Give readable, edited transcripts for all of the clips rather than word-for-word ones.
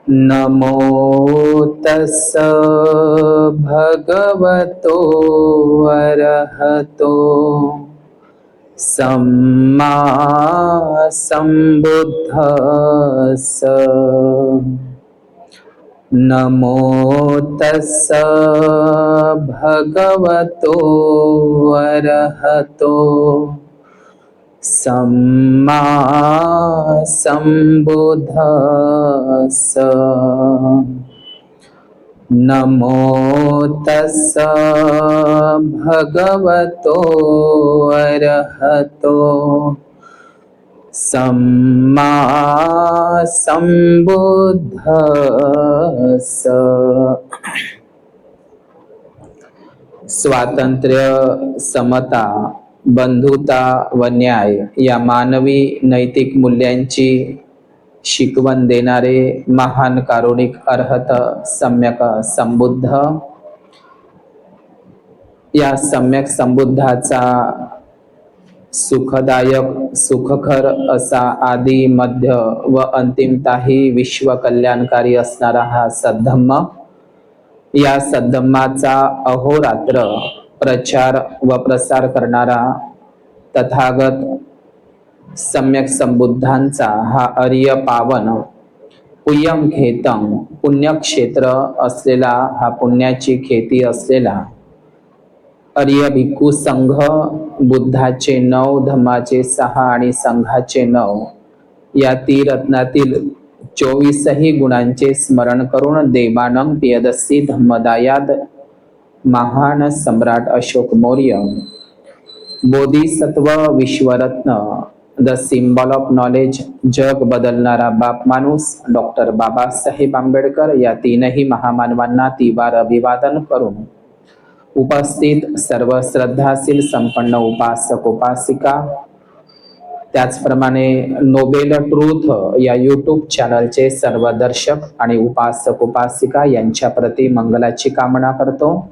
नमो तस्स भगवतो अरहतो सम्मा सम्बुद्धस्स। नमो तस्स भगवतो अरहतो सम्मा सम्बुद्धस्स। नमो तस्स भगवतो अरहतो सम्मा सम्बुद्धस्स। स्वातंत्र्य, समता, बंधुता व न्याय या मानवी नैतिक मूल्यांची शिकवण देणारे महान कारुणिक अरहत सम्यक संबुद्ध, या सम्यक संबुद्धाचा सुखदायक सुखकर असा आदि मध्य व अंतिमताही विश्व कल्याणकारी असणारा हा सद्धम्म, या सद्धम्माचा अहोरात्र प्रचार व प्रसार करणारा तथागत सम्यक संबुद्धांचा हा आर्य पावन पुय्यम खेतम पुण्यक्षेत्र असलेला, हा पुण्याची खेती असलेला आर्य भिक्खू संघ, बुद्धाचे 9, धम्माचे 6 आणि संघाचे 9 या त्रिरत्नातील 24ही गुणांचे स्मरण करून देवानं पियदस्सी धम्मदायाद महान सम्राट Ashoka Maurya, Bodhisattva Vishwaratna, the symbol of knowledge, जग बदलणारा बाप माणूस डॉक्टर बाबासाहेब आंबेडकर या तीनही महामानवांना तिवार अभिवादन करून उपस्थित सर्व श्रद्धाशील संपन्न उपासक उपासिका, त्याचप्रमाणे नोबेल ट्रूथ या यूट्यूब चॅनलचे सर्व दर्शक आणि उपासक उपासिका यांच्या प्रती मंगलाची कामना करतो।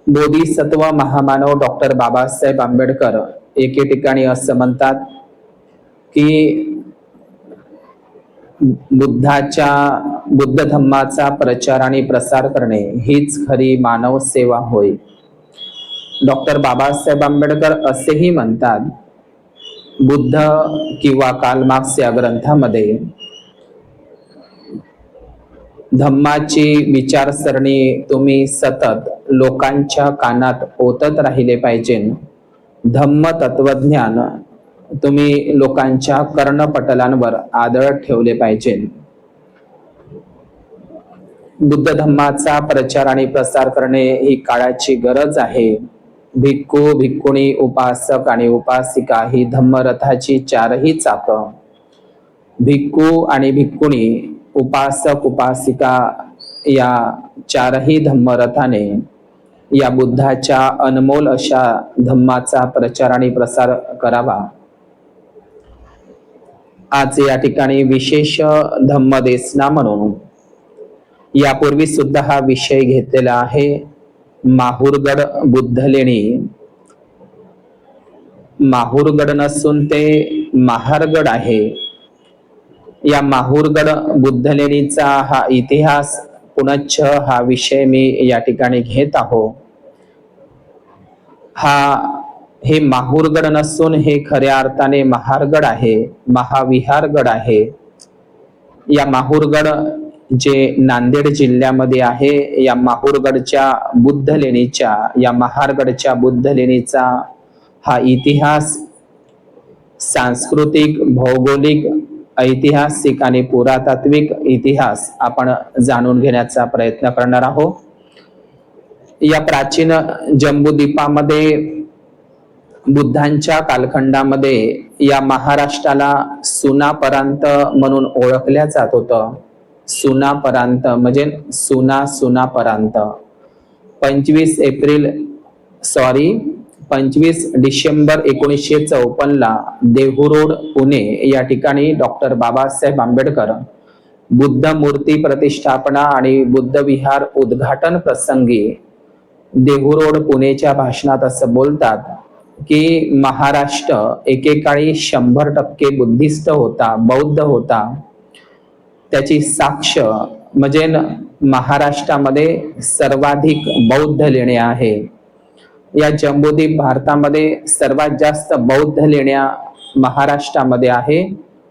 बोधिसत्व महामानव डॉक्टर बाबासाहेब आंबेडकर एके ठिकाणी असं म्हणतात की बुद्ध धम्माचा प्रचार आणि प्रसार करणे हीच खरी मानव सेवा होय। डॉक्टर बाबासाहेब आंबेडकर असेही म्हणतात, बुद्ध किंवा कार्ल मार्क्स या ग्रंथामध्ये धम्माची विचारसरणी तुम्ही सतत लोकांच्या कानात ओतत राहिले पाहिजे। धम्म तत्वज्ञान तुम्ही लोकांच्या कर्णपटलांवर आदळत ठेवले पाहिजे। बुद्ध धम्माचा प्रचार आणि प्रसार करणे ही काळाची गरज आहे। भिक्खू भिक्खुणी, उपासक आणि उपासिका ही धम्मरथाची 4ही चाक, भिक्खू आणि भिक्खुणी, उपासक उपासिका या 4ही धम्मरथाने या बुद्धाच्या अनमोल अशा धम्माचा प्रचार आणि प्रसार करावा। आज या ठिकाणी विशेष धम्मदेसना म्हणून यापूर्वी सुद्धा हा विषय घेतलेला आहे। माहुरगड बुद्धलेणी, माहुरगड नसून ते महारगड आहे। या माहुरगड बुद्धलेणीचा हा इतिहास पुनच्च हा विषय मी या ठिकाणी घेत आहो। हे माहुरगड नसून हे खऱ्या अर्थाने महारगड आहे, महाविहारगड आहे। या माहुरगड जे नांदेड जिल्ह्यामध्ये आहे, या माहुरगडच्या बुद्धलेणीच्या, या महारगडच्या बुद्धलेणीचा हा इतिहास सांस्कृतिक, भौगोलिक, ऐतिहासिक आणि पुरातात्विक इतिहास आपण जाणून घेण्याचा प्रयत्न करणार आहोत। या प्राचीन जम्बूद्वीपामध्ये बुद्धांच्या कालखंडामध्ये या महाराष्ट्राला सुना प्रांत म्हणून ओळखल्या जात होतं। सुना प्रांत म्हणजे सुना प्रांत। 25 डिसेंबर 1954 ला देहू रोड पुणे या ठिकाणी डॉक्टर बाबासाहेब आंबेडकर बुद्ध मूर्ती प्रतिष्ठापना आणि बुद्ध विहार उद्घाटन प्रसंगी देहू रोड पुणेच्या भाषणात असं बोलतात की महाराष्ट्र एकेकाळी 100% बुद्धिस्ट होता, बौद्ध होता। त्याची साक्ष म्हणजे महाराष्ट्रामध्ये सर्वाधिक बौद्ध लेण्या आहे. या जम्बूद्वीप भारतामध्ये सर्वात जास्त बौद्ध लेण्या महाराष्ट्रामध्ये आहे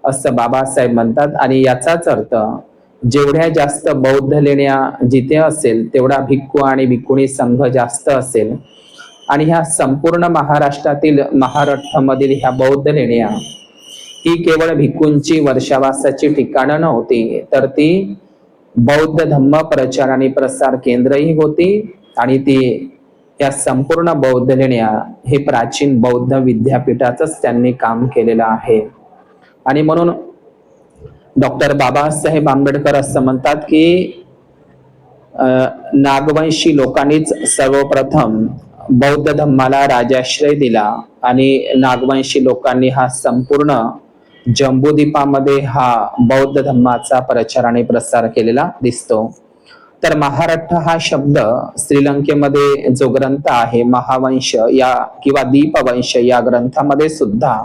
असं बाबासाहेब म्हणतात. आणि याचाच अर्थ जेवढ्या जास्त बौद्ध लेण्या जिथे असेल तेवढा भिक्खू आणि भिक्खुणी संघ जास्त असेल. आणि ह्या संपूर्ण महाराष्ट्रातील महाराष्ट्रामधील ह्या बौद्ध लेण्या ही केवळ भिक्खूंची वर्षावासाची ठिकाणं नव्हती, तर ती बौद्ध धम्म प्रचार आणि प्रसार केंद्रही होती. आणि ती या संपूर्ण बौद्ध लेण्या हे प्राचीन बौद्ध विद्यापीठाचंच त्यांनी काम केलेलं आहे. आणि म्हणून डॉक्टर बाबासाहेब आंबेडकर असं म्हणतात की नागवंशी लोकांनीच सर्वप्रथम बौद्ध धम्माला राजाश्रय दिला आणि नागवंशी लोकांनी हा संपूर्ण जम्बूद्वीपामध्ये हा बौद्ध धम्माचा प्रचार आणि प्रसार केलेला दिसतो. तर महाराष्ट्र हा शब्द श्रीलंकेमध्ये जो ग्रंथ आहे महावंश या किंवा दीपवंश या ग्रंथामध्ये सुद्धा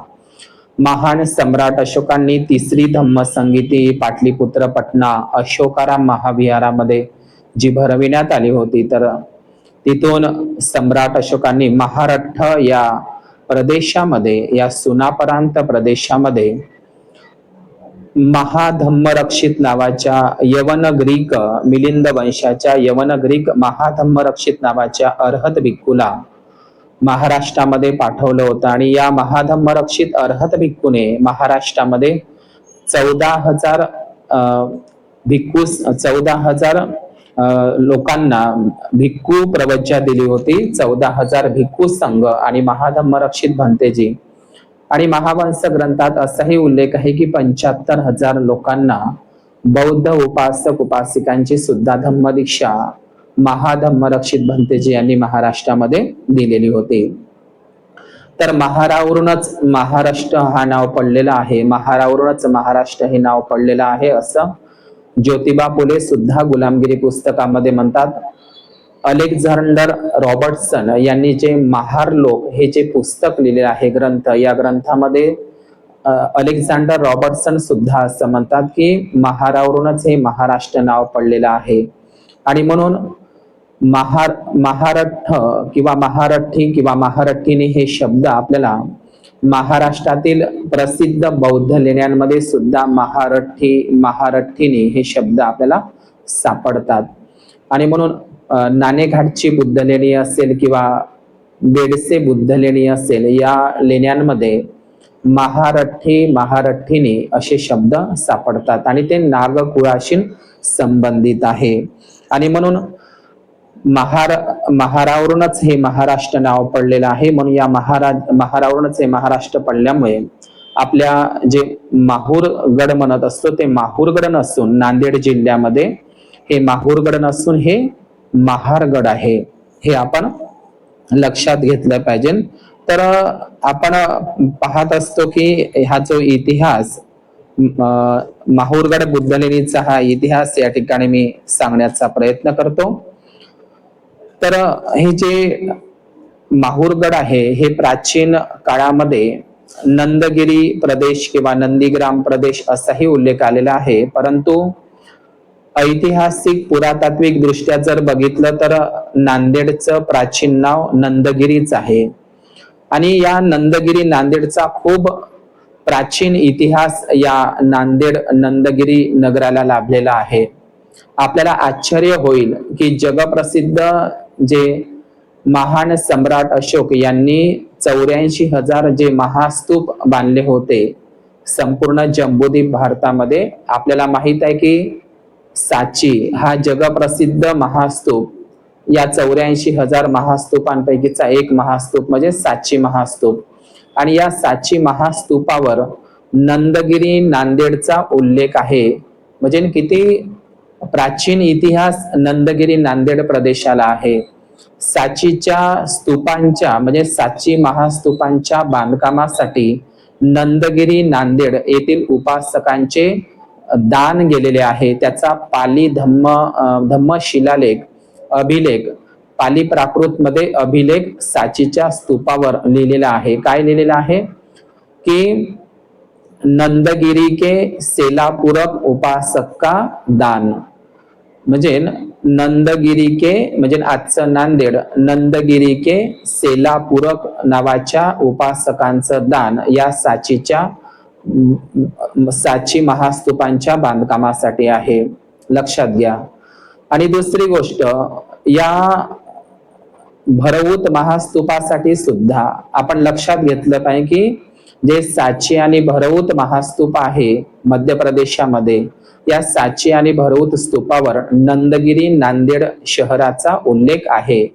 महान सम्राट अशोकांनी तिसरी धम्मसंगीती पाटलीपुत्र पटना अशोकाराम महाविहारामध्ये जी भरविण्यात आली होती, तर तिथून सम्राट अशोकांनी महाराष्ट्र या प्रदेशामध्ये या सुनापरांत प्रदेशामध्ये महाधम्मरक्षित नावाच्या यवन ग्रीक मिलिंद वंशाच्या यवन ग्रीक महाधम्मरक्षित नावाच्या अर्हत भिक्खूला महाराष्ट्रामध्ये पाठवलं होतं. आणि या महाधम्मरक्षित अर्हत भिक्खूने महाराष्ट्रामध्ये 14,000 भिक्खू 14,000 लोकांना भिक्खू प्रवज्या दिली होती. 14,000 भिक्खू संघ आणि महाधम्मरक्षित भंतेजी. आणि महावंश ग्रंथात असाही उल्लेख आहे की 75,000 लोकांना बौद्ध उपासक उपासिकांची सुद्धा धम्मदीक्षा महाधम्मरक्षित भंतेजी यांनी महाराष्ट्रामध्ये दिलेली होती. तर महारावरूनच महाराष्ट्र हा नाव पडलेला आहे, महारावरूनच महाराष्ट्र हे नाव पडलेलं आहे असं ज्योतिबा फुले सुद्धा गुलामगिरी पुस्तकामध्ये म्हणतात. अलेक्झांडर रॉबर्टसन यांनी जे महार लोक हे जे पुस्तक लिहिले आहे ग्रंथ, या ग्रंथामध्ये अलेक्झांडर रॉबर्टसन सुद्धा असं म्हणतात की महारावरूनच हे महाराष्ट्र नाव पडलेलं आहे. आणि म्हणून महाराष्ट्र किंवा महारठी किंवा महारठीने हे शब्द आपल्याला महाराष्ट्रातील प्रसिद्ध बौद्ध लेण्यांमध्ये सुद्धा महारठीने हे शब्द आपल्याला सापडतात. आणि म्हणून नाणेघाटची बुद्ध लेणी असेल किंवा बेडसे बुद्ध लेणी असेल, या लेण्यांमध्ये महारठीने असे शब्द सापडतात आणि ते नागकुळाशी संबंधित आहे. आणि म्हणून महारावरूनच हे महाराष्ट्र नाव पडलेलं आहे. म्हणून या महारावरूनच हे महाराष्ट्र पडल्यामुळे आपल्या जे माहूरगड म्हणत असतो ते माहूरगड नसून नांदेड जिल्ह्यामध्ये हे माहूरगड नसून हे महारगड आहे, हे आपण लक्षात घेतलं पाहिजे. तर आपण पाहत असतो की हा जो इतिहास माहूरगड बुद्ध लेणीचा हा इतिहास या ठिकाणी मी सांगण्याचा प्रयत्न करतो. तर हे जे माहूरगड आहे हे प्राचीन काळामध्ये नंदगिरी प्रदेश किंवा नंदीग्राम प्रदेश असाही उल्लेख आलेला आहे. परंतु ऐतिहासिक पुरातात्विक दृष्ट्या जर बघितलं तर नांदेडचं प्राचीन नाव नंदगिरीच आहे. आणि या नंदगिरी नांदेडचा खूप प्राचीन इतिहास या नंदगिरी नगराला लाभलेला आहे. आपल्याला आश्चर्य होईल की जगप्रसिद्ध जे महान सम्राट अशोक यांनी 84,000 जे महास्तूप बांधले होते संपूर्ण जम्बूद्वीप भारतामध्ये. आपल्याला माहित आहे की सांची हा जगप्रसिद्ध महास्तूप, या 84,000 महास्तूपांपैकीचा एक महास्तूप म्हणजे सांची महास्तूप. आणि या सांची महास्तूपावर नंदगिरी नांदेडचा उल्लेख आहे. म्हणजे किती प्राचीन इतिहास नंदगिरी नांदेड प्रदेशाला आहे. सांचीच्या स्तूपांच्या म्हणजे सांची महास्तूपांच्या बांधकामासाठी नंदगिरी नांदेड येथील उपासकांचे दान गेलेले आहे. त्याचा पाली धम्म शिलालेख अभिलेख पाली प्राकृत मध्ये अभिलेख सांचीच्या स्तूपावर लिहिलेला आहे. काय लिहिलेला आहे की नंदगिरी के सेलापूरक उपासक का दान, म्हणजे नंदगिरी के म्हणजे आजचं नांदेड, नंदगिरी के सेलापूरक नावाच्या उपासकांचं दान या साची महास्तूपांच्या बांधकामासाठी आहे, लक्षात घ्या. आणि दुसरी गोष्ट, या भरवूत महास्तूपासाठी सुद्धा आपण लक्षात घेतलं पाहिजे की जे साची आणि भरवूत महास्तूप आहे मध्य प्रदेशामध्ये, या साची आणि भरवूत स्तूपावर नंदगिरी नांदेड शहराचा उल्लेख आहे.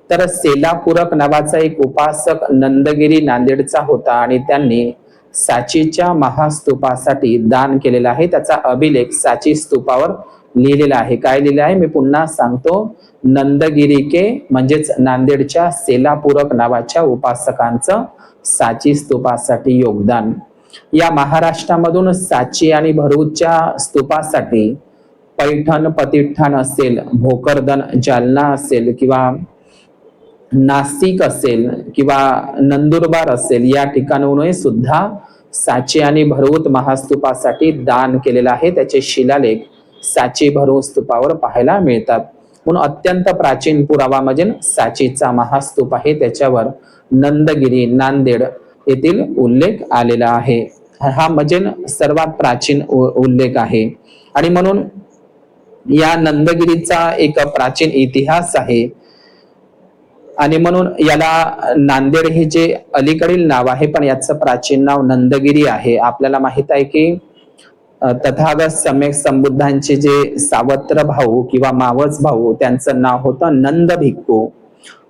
तर सेलापूरक नावाचा एक उपासक नंदगिरी नांदेडचा होता आणि त्यांनी साचीच्या महास्तूपासाठी दान केलेला आहे. त्याचा अभिलेख साची स्तूपावर लिहिलेला आहे. काय लिहिलं आहे मी पुन्हा सांगतो, नंदगिरी के म्हणजेच नांदेडच्या सेलापूरक नावाच्या उपासकांचं साची स्तूपासाठी योगदान. या महाराष्ट्रामधून साची आणि भरूचच्या स्तूपासाठी पैठण पतिठाण असेल, भोकरदन जालना असेल किंवा नाशिक असेल किंवा नंदुरबार असेल, या ठिकाणाहून सुद्धा साची आणि भरूच महास्तूपासाठी दान केलेलं आहे. त्याचे शिलालेख साची भरूच स्तूपावर पाहायला मिळतात. म्हणून अत्यंत प्राचीन पुरावा म्हणजे साचीचा महास्तूप आहे, त्याच्यावर नंदगिरी नांदेड येथील उल्लेख आलेला आहे. हा म्हणजे सर्वात प्राचीन उल्लेख आहे. आणि म्हणून या नंदगिरीचा एक प्राचीन इतिहास आहे. आणि म्हणून याला नांदेड हे जे अलीकडील नाव आहे, पण याचं प्राचीन नाव नंदगिरी आहे. आपल्याला माहित आहे की तथागत सम्यक संबुद्धांचे जे सावत्र भाऊ किंवा मावस भाऊ, त्यांचं नाव होतं नंद भिक्खू.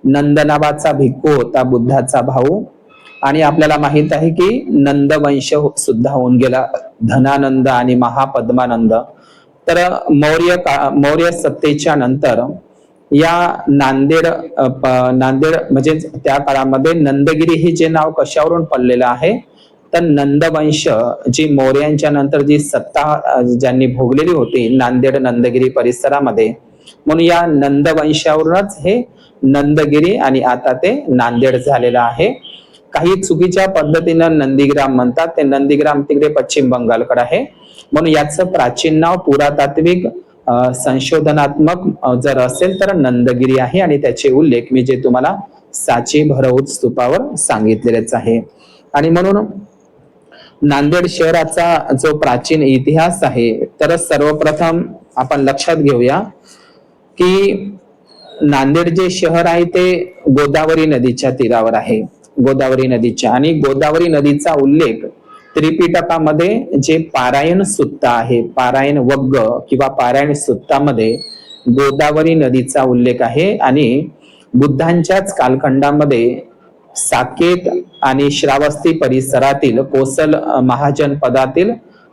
नंद नावाचा भिक्खू होता बुद्धाचा भाऊ. आणि आपल्याला माहित आहे की नंदवंश सुद्धा होऊन गेला, धनानंद आणि महापद्मानंद. तर मौर्य सत्तेच्या नंतर या नांदेड म्हणजे त्या काळामध्ये नंदगिरी हे जे नाव कशावरून पडलेलं आहे, तर नंदवंश जी मौर्यांच्या नंतर जी सत्ता ज्यांनी भोगलेली होती नांदेड नंदगिरी परिसरामध्ये, म्हणून या नंदवंशावरूनच हे नंदगिरी आणि आता ते नांदेड झालेलं आहे. काही चुकीच्या पद्धतीनं नंदीग्राम म्हणतात, ते नंदीग्राम तिकडे पश्चिम बंगालकडे आहे. म्हणून याचं प्राचीन नाव पुरातात्विक संशोधनात्मक जर असेल तर नंदगिरी आहे. आणि त्याचे उल्लेख मी जे तुम्हाला साची भरऊत स्तूपावर सांगितलेलेच आहे. आणि म्हणून नांदेड शहराचा जो प्राचीन इतिहास आहे, तर सर्वप्रथम आपण लक्षात घेऊया की नांदेड जे शहर आहे ते गोदावरी नदीच्या तीरावर आहे, गोदावरी नदीच्या. आणि गोदावरी नदीचा उल्लेख त्रिपिटकामध्ये जे पारायण सुत्त आहे, पारायण वग्ग किंवा पारायण सुत्तामध्ये गोदावरी नदीचा उल्लेख आहे. आणि बुद्धांच्याच कालखंडामध्ये साकेत आणि श्रावस्ती परिसरातील कोसल महाजनपदातील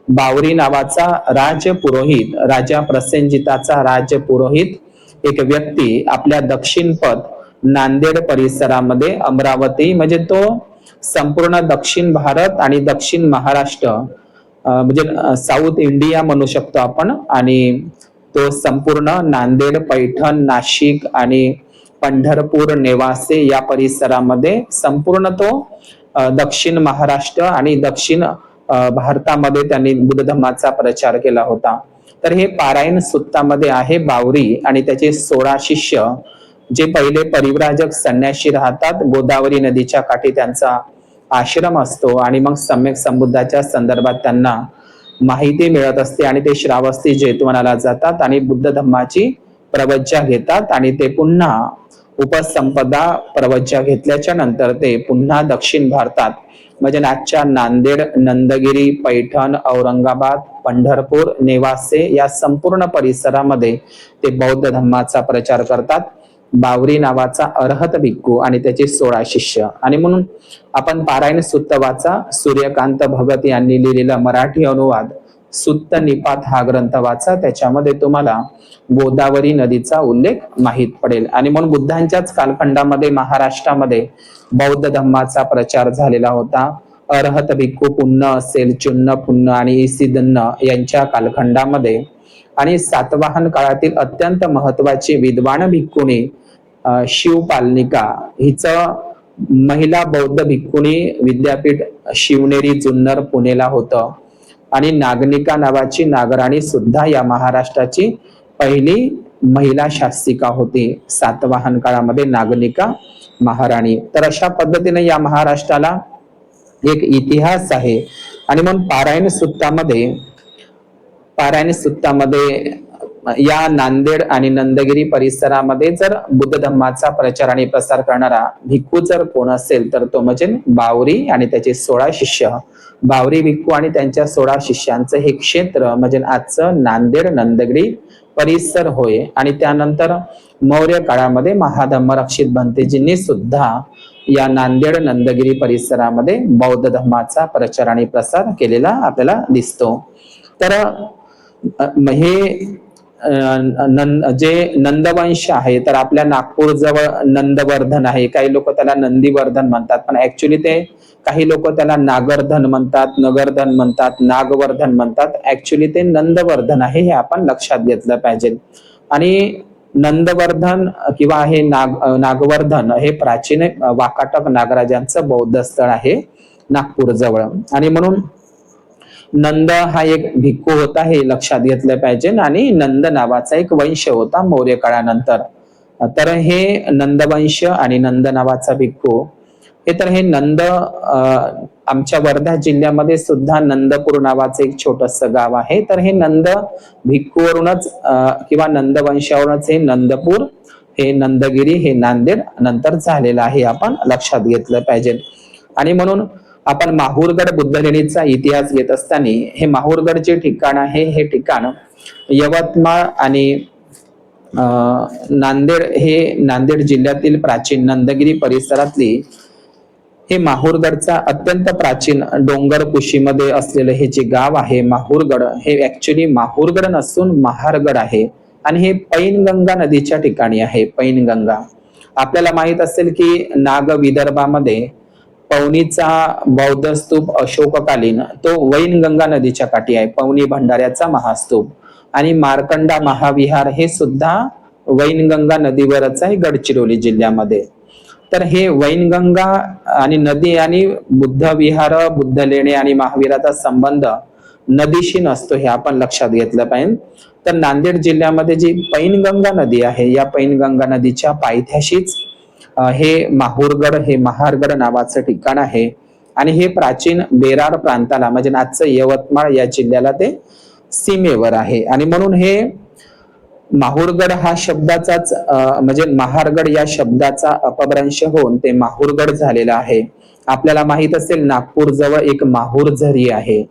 बावरी नावाचा राजपुरोहित, राजा प्रसेनजिताचा राजपुरोहित एक व्यक्ती आपल्या दक्षिणपथ नांदेड परिसरामध्ये अमरावती म्हणजे तो संपूर्ण दक्षिण भारत आणि दक्षिण महाराष्ट्र म्हणजे साऊथ इंडिया म्हणू शकतो आपण, आणि तो संपूर्ण नांदेड, पैठण, नाशिक आणि पंढरपूर, नेवासे या परिसरामध्ये संपूर्ण तो दक्षिण महाराष्ट्र आणि दक्षिण भारतामध्ये त्यांनी बुद्ध धर्माचा प्रचार केला होता. तर हे पारायण सुत्तामध्ये आहे बावरी आणि त्याचे 16 शिष्य जे पहिले परिव्राजक संन्यासी राहतात. गोदावरी नदीच्या काठी त्यांचा आश्रम असतो आणि मग सम्यक संबुद्धाच्या संदर्भात त्यांना माहिती मिळत असते आणि ते श्रावस्ती जेतवनाला जातात आणि बुद्ध धम्माची प्रवज्जा घेतात. आणि ते पुन्हा उपसंपदा प्रवज्जा घेतल्याच्या नंतर ते पुन्हा दक्षिण भारतात म्हणजे आजच्या नांदेड, नंदगिरी, पैठण, औरंगाबाद, पंढरपूर, नेवासे या संपूर्ण परिसरामध्ये ते बौद्ध धम्माचा प्रचार करतात. बावरी नावाचा अर्हत भिक्खू आणि त्याचे 16 शिष्य. आणि म्हणून आपण पारायण सुत्त वाचा. सूर्यकांत भगत यांनी लिहिलेला मराठी अनुवाद सुत्त निपात हा ग्रंथ वाचा, त्याच्यामध्ये तुम्हाला गोदावरी नदीचा उल्लेख माहीत पडेल. आणि म्हणून बुद्धांच्याच कालखंडामध्ये महाराष्ट्रामध्ये बौद्ध धम्माचा प्रचार झालेला होता. अर्हत भिक्खू पुन्न असेल, चुन्न पुन्न आणि इसिदन्न यांच्या कालखंडामध्ये. आणि सातवाहन काळातील अत्यंत महत्वाची विद्वान भिक्खुणी शिवपालनिका हिचं महिला बौद्ध भिक्खुनी विद्यापीठ शिवनेरी जुन्नर पुणेला होतं आणि नागनिका नावाची नागराणी सुद्धा या महाराष्ट्राची पहिली महिला शास्त्रिका होती सातवाहन काळामध्ये नागनिका महाराणी। तर अशा पद्धतीने या महाराष्ट्राला एक इतिहास आहे। आणि म्हणून पारायण सुत्तामध्ये या नांदेड आणि नंदगिरी परिसरामध्ये जर बुद्ध धम्माचा प्रचार आणि प्रसार करणारा भिक्खू जर कोण असेल तर तो म्हणजे बावरी आणि त्याचे 16 शिष्य, बावरी भिक्खू आणि त्यांच्या 16 शिष्यांचं हे क्षेत्र म्हणजे आजचं नांदेड नंदगिरी परिसर होय। आणि त्यानंतर मौर्य काळामध्ये महाधम्मरक्षित भंतेजींनी सुद्धा या नांदेड नंदगिरी परिसरामध्ये बौद्ध धर्माचा प्रचार आणि प्रसार केलेला आपल्याला दिसतो। तर हे जे नंदवंश आहे तर आपल्या नागपूर जवळ नंदवर्धन आहे, काही लोक त्याला नंदीवर्धन म्हणतात, पण ऍक्च्युली ते काही लोक त्याला नागरधन म्हणतात, नगरधन म्हणतात, नागवर्धन म्हणतात, ऍक्च्युली ते नंदवर्धन आहे, हे आपण लक्षात घेतलं पाहिजे। आणि नंदवर्धन किंवा हे नागवर्धन हे प्राचीन वाकाटक नागराजांचं बौद्ध स्थळ आहे नागपूर जवळ। आणि म्हणून नंद हा एक भिक्खू होता हे लक्षात घेतलं पाहिजे। आणि नंद नावाचा एक वंश होता मौर्य काळानंतर। तर हे नंदवंश आणि नंद नावाचा भिक्खू हे नंद आमच्या वर्धा जिल्ह्यामध्ये सुद्धा नंदपूर नावाचं एक छोटस गाव आहे। तर हे नंद भिक्खूवरूनच किंवा नंदवंशावरूनच हे नंदपूर, हे नंदगिरी, हे नांदेड नंतर झालेलं आहे, आपण लक्षात घेतलं पाहिजे। आणि म्हणून आपण माहूरगड बुद्धलेणीचा इतिहास घेत असताना हे माहूरगड जे ठिकाण आहे हे ठिकाण यवतमाळ आणि नांदेड, हे नांदेड जिल्ह्यातील प्राचीन नंदगिरी परिसरातली हे माहूरगडचा अत्यंत प्राचीन डोंगर कुशीमध्ये असलेलं हे जे गाव आहे माहूरगड, हे ऍक्च्युली माहूरगड नसून महारगड आहे। आणि हे पैनगंगा नदीच्या ठिकाणी आहे। पैनगंगा आपल्याला माहित असेल की नाग विदर्भामध्ये पवनीचा बौद्ध स्तूप अशोककालीन तो वैनगंगा नदीच्या काठी आहे, पवनी भंडाऱ्याचा महास्तूप। आणि मार्कंडा महाविहार हे सुद्धा वैनगंगा नदीवरच आहे गडचिरोली जिल्ह्यामध्ये। तर हे वैनगंगा आणि नदी आणि बुद्ध विहार, बुद्ध लेणे आणि महावीराचा संबंध नदीशी नसतो, हे आपण लक्षात घेतलं पाहिजे। तर नांदेड जिल्ह्यामध्ये जी पैनगंगा नदी आहे या पैनगंगा नदीच्या पायथ्याशीच हे माहूरगड, हे महारगड नावाचं ठिकाण आहे। आणि हे प्राचीन बेरार प्रांताला म्हणजे आजचं यवतमाळ या जिल्ह्याला ते सीमेवर आहे। आणि म्हणून हे माहूरगड हा शब्दाचाच म्हणजे महारगड या शब्दाचा अपभ्रंश होऊन ते माहूरगड झालेला आहे। आपल्याला माहित असेल नागपूर जवळ एक माहूर झरी आहे।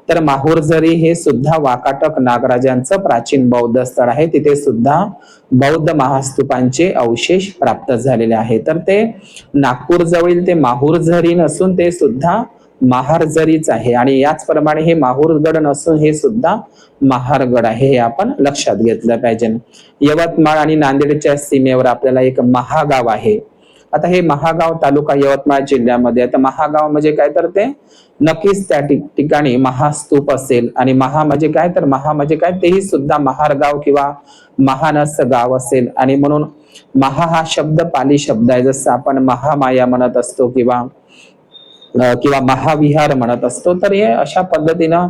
तर माहूर झरी हे सुद्धा वाकाटक नागराजांचं प्राचीन बौद्ध स्थळ आहे, तिथे सुद्धा बौद्ध महास्तूपांचे अवशेष प्राप्त झालेले आहे। तर ते नागपूर जवळील ते माहूर झरी नसून ते सुद्धा महार झरीच आहे। आणि याचप्रमाणे हे माहूरगड नसून हे सुद्धा महारगड आहे, हे आपण लक्षात घेतलं पाहिजे। यवतमाळ आणि नांदेडच्या सीमेवर आपल्याला एक महागाव आहे। आता हे महागाव तालुका यवतमाळ जिल्ह्यामध्ये, आता महागाव म्हणजे काय तर ते नक्कीच त्या ठिकाणी महास्तूप असेल। आणि महा म्हणजे काय तर महा म्हणजे काय तेही सुद्धा महारगाव किंवा महानस गाव असेल। आणि म्हणून महा हा शब्द पाली शब्द आहे, जसं आपण महामाया म्हणत असतो किंवा महाविहार म्हणत असतो। तर हे अशा पद्धतीनं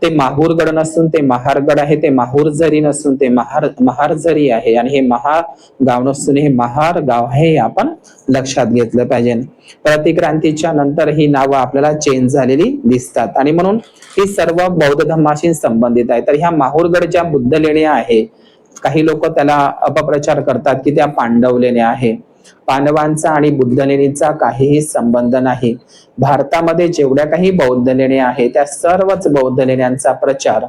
ते माहूरगड नसून ते महारगड आहे, ते माहूर झरी नसून ते महार झरी आहे। आणि हे महागाव नसून हे महार गाव आहे, हे आपण लक्षात घेतलं पाहिजे। प्रतिक्रांतीच्या नंतर ही नावं आपल्याला चेंज झालेली दिसतात। आणि म्हणून ही सर्व बौद्ध धर्माशी संबंधित आहे। तर ह्या माहूरगड ज्या बुद्ध लेण्या आहे, काही लोक त्याला अपप्रचार करतात की त्या पांडव लेण्या आहे। पांडवांचा आणि बुद्ध लेणीचा काहीही संबंध नाही। भारतामध्ये जेवढ्या काही बौद्ध लेण्या आहेत त्या सर्वच बौद्ध लेण्यांचा प्रचार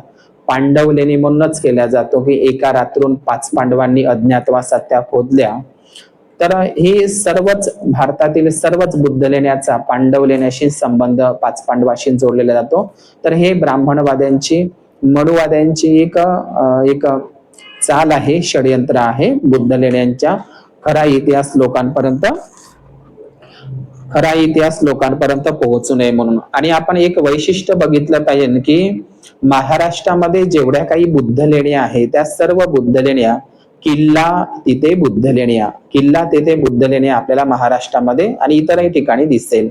पांडव लेणी म्हणूनच केला जातो की एका रात्रून 5 पांडवांनी अज्ञातवासात त्या खोदल्या। तर ही सर्वच भारतातील सर्वच बुद्ध लेण्याचा पांडव लेण्याशी संबंध 5 पांडवाशी जोडलेला जातो। तर हे ब्राह्मणवाद्यांची, मनुवाद्यांची एक चाल आहे, षडयंत्र आहे बुद्ध लेण्यांच्या खरा इतिहास लोकांपर्यंत पोहोचू नये म्हणून। आणि आपण एक वैशिष्ट्य बघितलं पाहिजे की महाराष्ट्रामध्ये जेवढ्या काही बुद्ध लेण्या आहेत त्या सर्व बुद्ध लेण्या किल्ला तिथे बुद्धलेण्या, किल्ला तिथे बुद्धलेण्या आपल्याला महाराष्ट्रामध्ये आणि इतरही ठिकाणी दिसेल.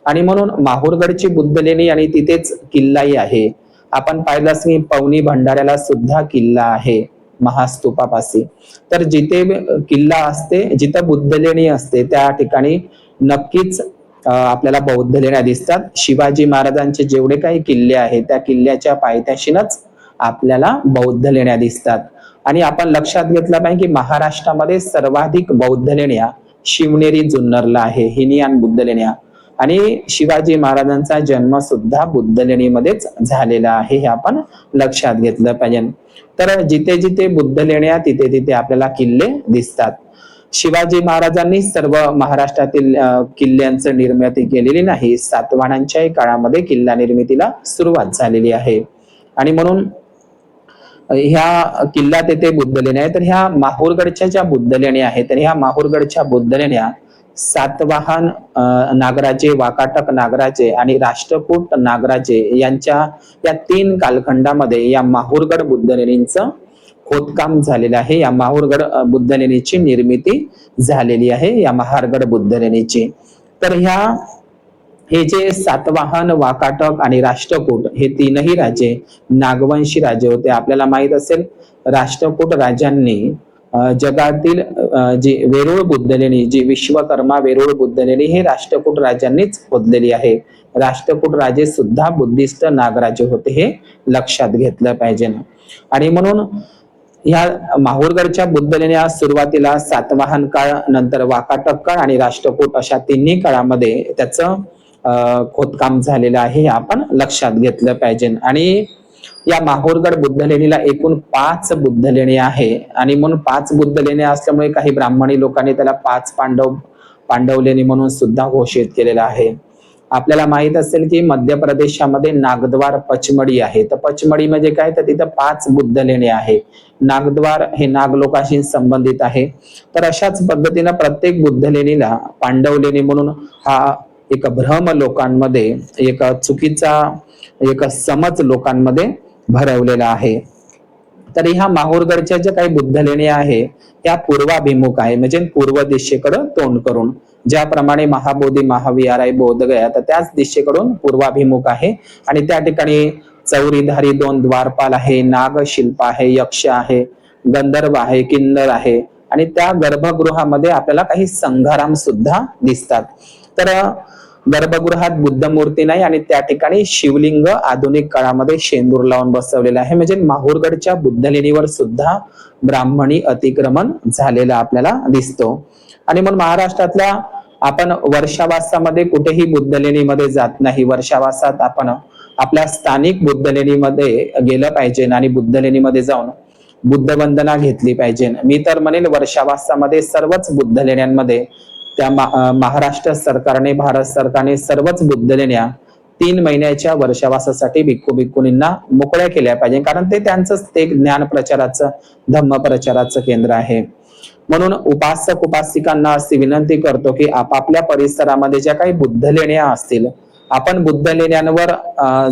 आणि म्हणून माहूरगडची बुद्धलेणी आणि तिथेच किल्लाही आहे. आपण पाहिलं असेल की पवनी भंडाऱ्याला सुद्धा किल्ला आहे महास्तूपापाशी. तर जिथे किल्ला असते, जिथं बुद्धलेणी असते, त्या ठिकाणी नक्कीच आपल्याला बौद्ध लेण्या दिसतात. शिवाजी महाराजांचे जेवढे काही किल्ले आहेत त्या किल्ल्याच्या पायथ्याशीनच आपल्याला बौद्ध लेण्या दिसतात. आणि आपण लक्षात घेतलं पाहिजे की महाराष्ट्रामध्ये सर्वाधिक बौद्ध लेण्या शिवनेरी जुन्नरला आहे, हिनियान बुद्ध लेण्या. आणि शिवाजी महाराजांचा जन्म सुद्धा बुद्ध लेणीमध्येच झालेला आहे, हे आपण लक्षात घेतलं पाहिजे. तर जिथे जिथे बुद्ध लेण्या तिथे तिथे आपल्याला किल्ले दिसतात. शिवाजी महाराजांनी सर्व महाराष्ट्रातील किल्ल्यांचं निर्मिती केलेली नाही, सातवाहनांच्याही काळामध्ये किल्ला निर्मितीला सुरुवात झालेली आहे. आणि म्हणून ह्या किल्ला तेथे बुद्धलेण्या आहे. तर ह्या माहूरगडच्या ज्या बुद्धलेण्या आहेत, तर ह्या माहूरगडच्या बुद्धलेण्या सातवाहन नागराजे, वाकाटक नागराजे आणि राष्ट्रकूट नागराजे यांच्या या 3 कालखंडामध्ये या माहूरगड बुद्धलेणींचं खोदकाम झालेलं आहे. या माहूरगड बुद्धलेणीची निर्मिती झालेली आहे, या महारगड बुद्धलेणीची. तर हे जे सातवाहन, वाकाटक आणि राष्ट्रकूट हे 3ही राजे नागवंशी राजे होते. आपल्याला माहित असेल राष्ट्रकूट राजांनी जगातील जी वेरूळ बुद्धलेणी, जी विश्वकर्मा वेरूळ बुद्धलेणी हे राष्ट्रकूट राजांनीच खोदलेली आहे. राष्ट्रकूट राजे सुद्धा बुद्धिस्ट नागराजे होते, हे लक्षात घेतलं पाहिजे. आणि म्हणून ह्या माहूरगडच्या बुद्धलेण्या सुरुवातीला सातवाहन काळ, नंतर वाकाटक काळ आणि राष्ट्रकूट अशा 3ही काळामध्ये त्याचं खोदकाम झालेलं आहे, हे आपण लक्षात घेतलं पाहिजे. आणि या माहूरगड बुद्धलेणीला एकूण 5 बुद्धलेणी आहे. आणि म्हणून 5 बुद्धलेण्या असल्यामुळे काही ब्राह्मणी लोकांनी त्याला 5 पांडवलेणी म्हणून सुद्धा घोषित केलेलं आहे. आपल्याला माहित असेल की मध्य प्रदेशामध्ये नागद्वार पचमडी आहे. तर पचमडी म्हणजे काय, तर तिथं 5 बुद्धलेणी आहे. नागद्वार हे नाग लोकांशी संबंधित आहे. तर अशाच पद्धतीनं प्रत्येक बुद्धलेणीला पांडवलेणी म्हणून हा एक भ्रम लोकांमध्ये, एक चुकीचा एक समज लोकांमध्ये भरवलेला आहे. तर ह्या माहूरगडच्या ज्या काही बुद्धलेण्या आहे त्या पूर्वाभिमुख आहे, म्हणजे पूर्व दिशेकडे तोंड करून. ज्याप्रमाणे महाबोधी, महाविहार, बोधगया, तर त्याच दिशेकडून पूर्वाभिमुख आहे. आणि त्या ठिकाणी चौरीधारी 2 द्वारपाल आहे, नागशिल्प आहे, यक्ष आहे, गंधर्व आहे, किन्नर आहे. आणि त्या गर्भगृहामध्ये आपल्याला काही संघाराम सुद्धा दिसतात. तर गर्भगृहात बुद्ध मूर्ती नाही आणि त्या ठिकाणी शिवलिंग आधुनिक काळामध्ये शेंदूर लावून बसवलेलं आहे. म्हणजे माहूरगडच्या बुद्धलेणीवर सुद्धा ब्राह्मणी अतिक्रमण झालेलं आपल्याला दिसतो. आणि मग महाराष्ट्रातल्या आपण वर्षावासामध्ये कुठेही बुद्धलेणीमध्ये जात नाही. वर्षावासात आपण आपल्या स्थानिक बुद्धलेणीमध्ये गेलं पाहिजे आणि बुद्धलेणीमध्ये जाऊन बुद्धवंदना घेतली पाहिजे. मी तर म्हणेल वर्षावासामध्ये सर्वच बुद्धलेण्यांमध्ये त्या महाराष्ट्र सरकारने, भारत सरकारने सर्वच बुद्धलेण्या 3 महिन्याच्या वर्षावासासाठी भिक्खू भिक्खुनींना मोकळ्या केल्या पाहिजे. कारण ते त्यांचंच ते ज्ञान प्रचाराचं, धम्म प्रचाराचं केंद्र आहे. म्हणून उपासक उपासिकांना अशी विनंती करतो की आपापल्या परिसरामध्ये ज्या काही बुद्धलेण्या असतील, आपण बुद्धलेण्यांवर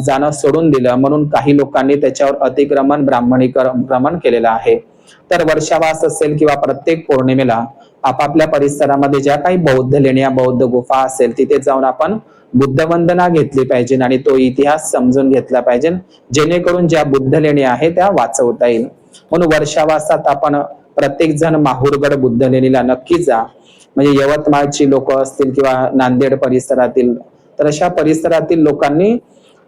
जाणं सोडून दिलं म्हणून काही लोकांनी त्याच्यावर अतिक्रमण, ब्राह्मणीकरण केलेलं आहे. तर वर्षावास असेल किंवा प्रत्येक पौर्णिमेला आपापल्या परिसरामध्ये ज्या काही बौद्ध लेण्या, बौद्ध गुफा असेल तिथे जाऊन आपण बुद्धवंदना घेतली पाहिजे आणि तो इतिहास समजून घेतला पाहिजे, जेणेकरून ज्या बुद्ध लेण्या आहेत त्या वाचवता येईल. म्हणून वर्षावासात आपण प्रत्येक जण माहूरगड बुद्ध लेणीला नक्की जा. म्हणजे यवतमाळची लोक असतील किंवा नांदेड परिसरातील, तर अशा परिसरातील लोकांनी